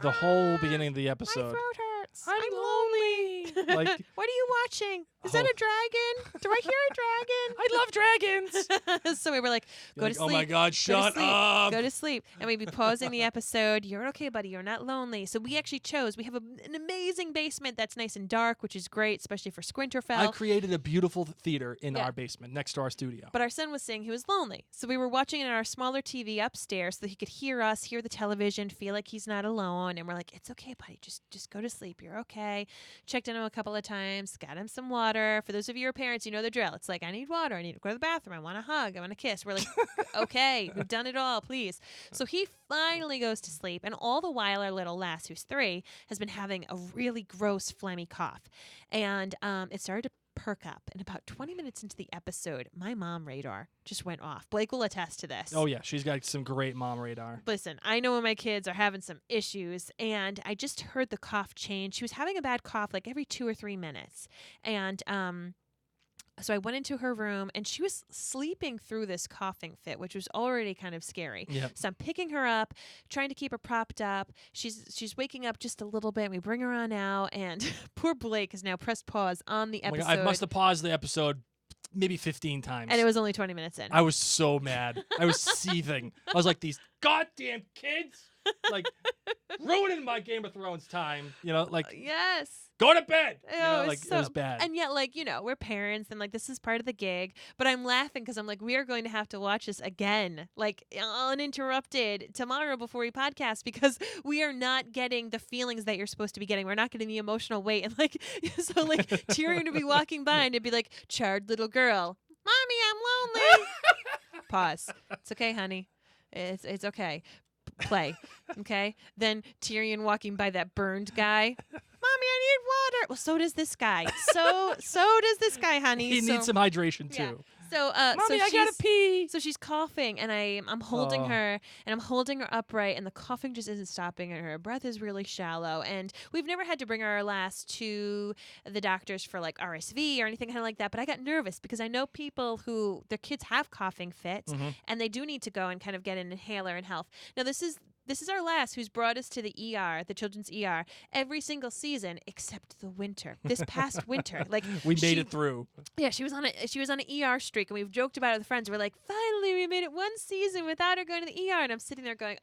the whole beginning of the my episode. throat hurts. I'm lonely. Like, what are you watching? Is that Oh. a dragon? Do I hear a dragon? I love dragons. So we were like, go Like, to sleep. oh my God, Go to shut sleep. up. Go to sleep. And we'd be pausing the episode. You're okay, buddy. You're not lonely. So we actually chose. We have an amazing basement that's nice and dark, which is great, especially for Squinterfell. I created a beautiful theater in Yeah. our basement next to our studio. But our son was saying he was lonely. So we were watching it on our smaller TV upstairs so that he could hear us, hear the television, feel like he's not alone. And we're like, it's okay, buddy. Just go to sleep. You're okay. Checked in him a couple of times, got him some water. For those of you who are parents, you know the drill. It's like, I need water. I need to go to the bathroom. I want a hug. I want a kiss. We're like, okay, we've done it all, please. So he finally goes to sleep. And all the while, our little lass, who's 3, has been having a really gross, phlegmy cough. And it started to perk up. And about 20 minutes into the episode, my mom radar just went off. Blake will attest to this. Oh, yeah. She's got some great mom radar. Listen, I know when my kids are having some issues, and I just heard the cough change. She was having a bad cough like every 2 or 3 minutes. And so I went into her room, and she was sleeping through this coughing fit, which was already kind of scary. Yep. So I'm picking her up, trying to keep her propped up. She's waking up just a little bit. We bring her on out, and poor Blake has now pressed pause on the Oh my episode. God, I must have paused the episode maybe 15 times. and it was only 20 minutes in. I was so mad. I was seething. I was like, these goddamn kids, like, ruining my Game of Thrones time. Like, Yes. go to bed. Oh, Like, it was bad. And yet, like, we're parents and, like, this is part of the gig. But I'm laughing because I'm like, we are going to have to watch this again, like, uninterrupted tomorrow before we podcast, because we are not getting the feelings that you're supposed to be getting. We're not getting the emotional weight. And, like, so, like, Tyrion would be walking by and it'd be like, charred little girl. Mommy, I'm lonely. Pause. It's okay, honey. It's okay. Play. Okay. Then Tyrion walking by that burned guy. Mommy, I need water. Well, so does this guy. So does this guy, honey. He needs some hydration Yeah. too. So, Mommy, so I gotta she's pee. so she's coughing, and I'm holding Oh. her, and I'm holding her upright, and the coughing just isn't stopping, and her breath is really shallow. And we've never had to bring our last to the doctors for like RSV or anything kind of like that. But I got nervous because I know people who their kids have coughing fits, Mhm. and they do need to go and kind of get an inhaler and health. Now this is our last who's brought us to the ER, the children's ER, every single season except the winter. This past winter, like We made she- it through. Yeah, she was on an ER streak, and we've joked about it with friends. We're like, finally, we made it one season without her going to the ER, and I'm sitting there going,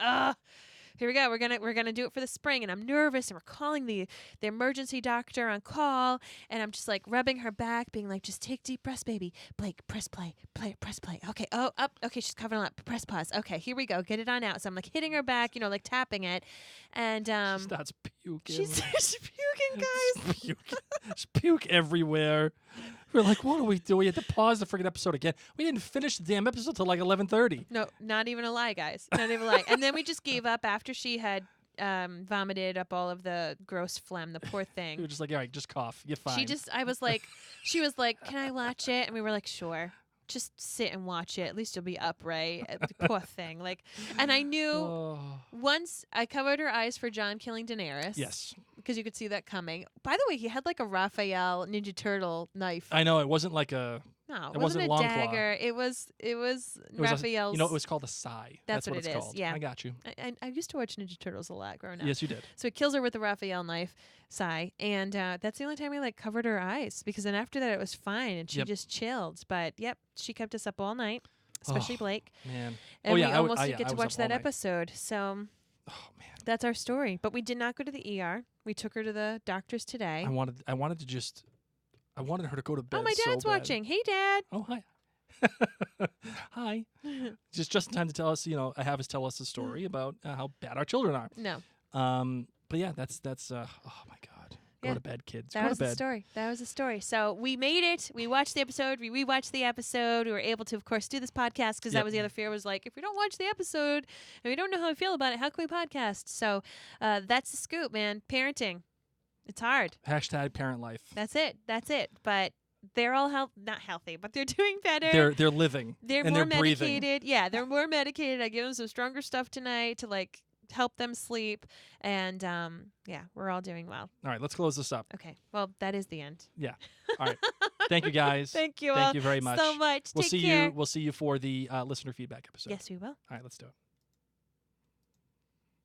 here we go. We're gonna do it for the spring, and I'm nervous, and we're calling the emergency doctor on call, and I'm just like rubbing her back, being like, just take deep breaths, baby. Blake, press play, press play. Okay, up. Okay, she's covering up. Press pause. Okay, here we go. Get it on out. So I'm like hitting her back, like tapping it, and She starts puking. she's puking, guys. Just puke everywhere. We're like, what do we do? We had to pause the freaking episode again. We didn't finish the damn episode till like 11:30. No, not even a lie, guys. Not even a lie. And then we just gave up after she had vomited up all of the gross phlegm. The poor We thing. were just like, all right, just cough. You're fine. She was like, can I watch it? And we were like, sure. Just sit and watch it. At least you'll be upright. Poor thing. Like, and I knew Oh. once I covered her eyes for John killing Daenerys. Yes. Because you could see that coming. By the way, he had like a Raphael Ninja Turtle knife. I know. It wasn't like a... No, It it wasn't wasn't a Long Claw. dagger. It was It was Raphael's. it was called a sai. That's what it's it is, called. yeah. I got you. I used to watch Ninja Turtles a lot growing up. Yes, you did. So he kills her with the Raphael knife, Sai, and that's the only time we covered her eyes, because then after that it was fine and she Yep. just chilled. But yep, she kept us up all night, especially Oh, Blake, Man. and yeah, we I would- almost I- didn't get I to was watch up all that night. episode. So Oh, man. that's our story. But we did not go to the ER. We took her to the doctors today. I wanted her to go to bed. Oh, my so dad's bad. watching. Hey, Dad. Oh, hi. Hi. Just in time to tell us, have us tell us a story about how bad our children are. No, But yeah, that's oh my God. Go Yeah. to bed, kids. that Go was to the bed. story. That was the story. So we made it. We watched the episode. We rewatched the episode. We were able to, of course, do this podcast because Yep. that was the other fear. Was like, if we don't watch the episode and we don't know how we feel about it, how can we podcast? So that's the scoop, man. Parenting, it's hard. Hashtag parent life. That's it. But they're all not healthy, but they're doing better. They're living. They're and more they're breathing. medicated. Yeah, they're more medicated. I give them some stronger stuff tonight to help them sleep. And yeah, we're all doing well. All right, let's close this up. Okay. Well, that is the end. All right. Thank you guys. Thank you all Thank you very much. so much. We'll Take see care. you. We'll see you for the listener feedback episode. Yes, we will. All right, let's do it.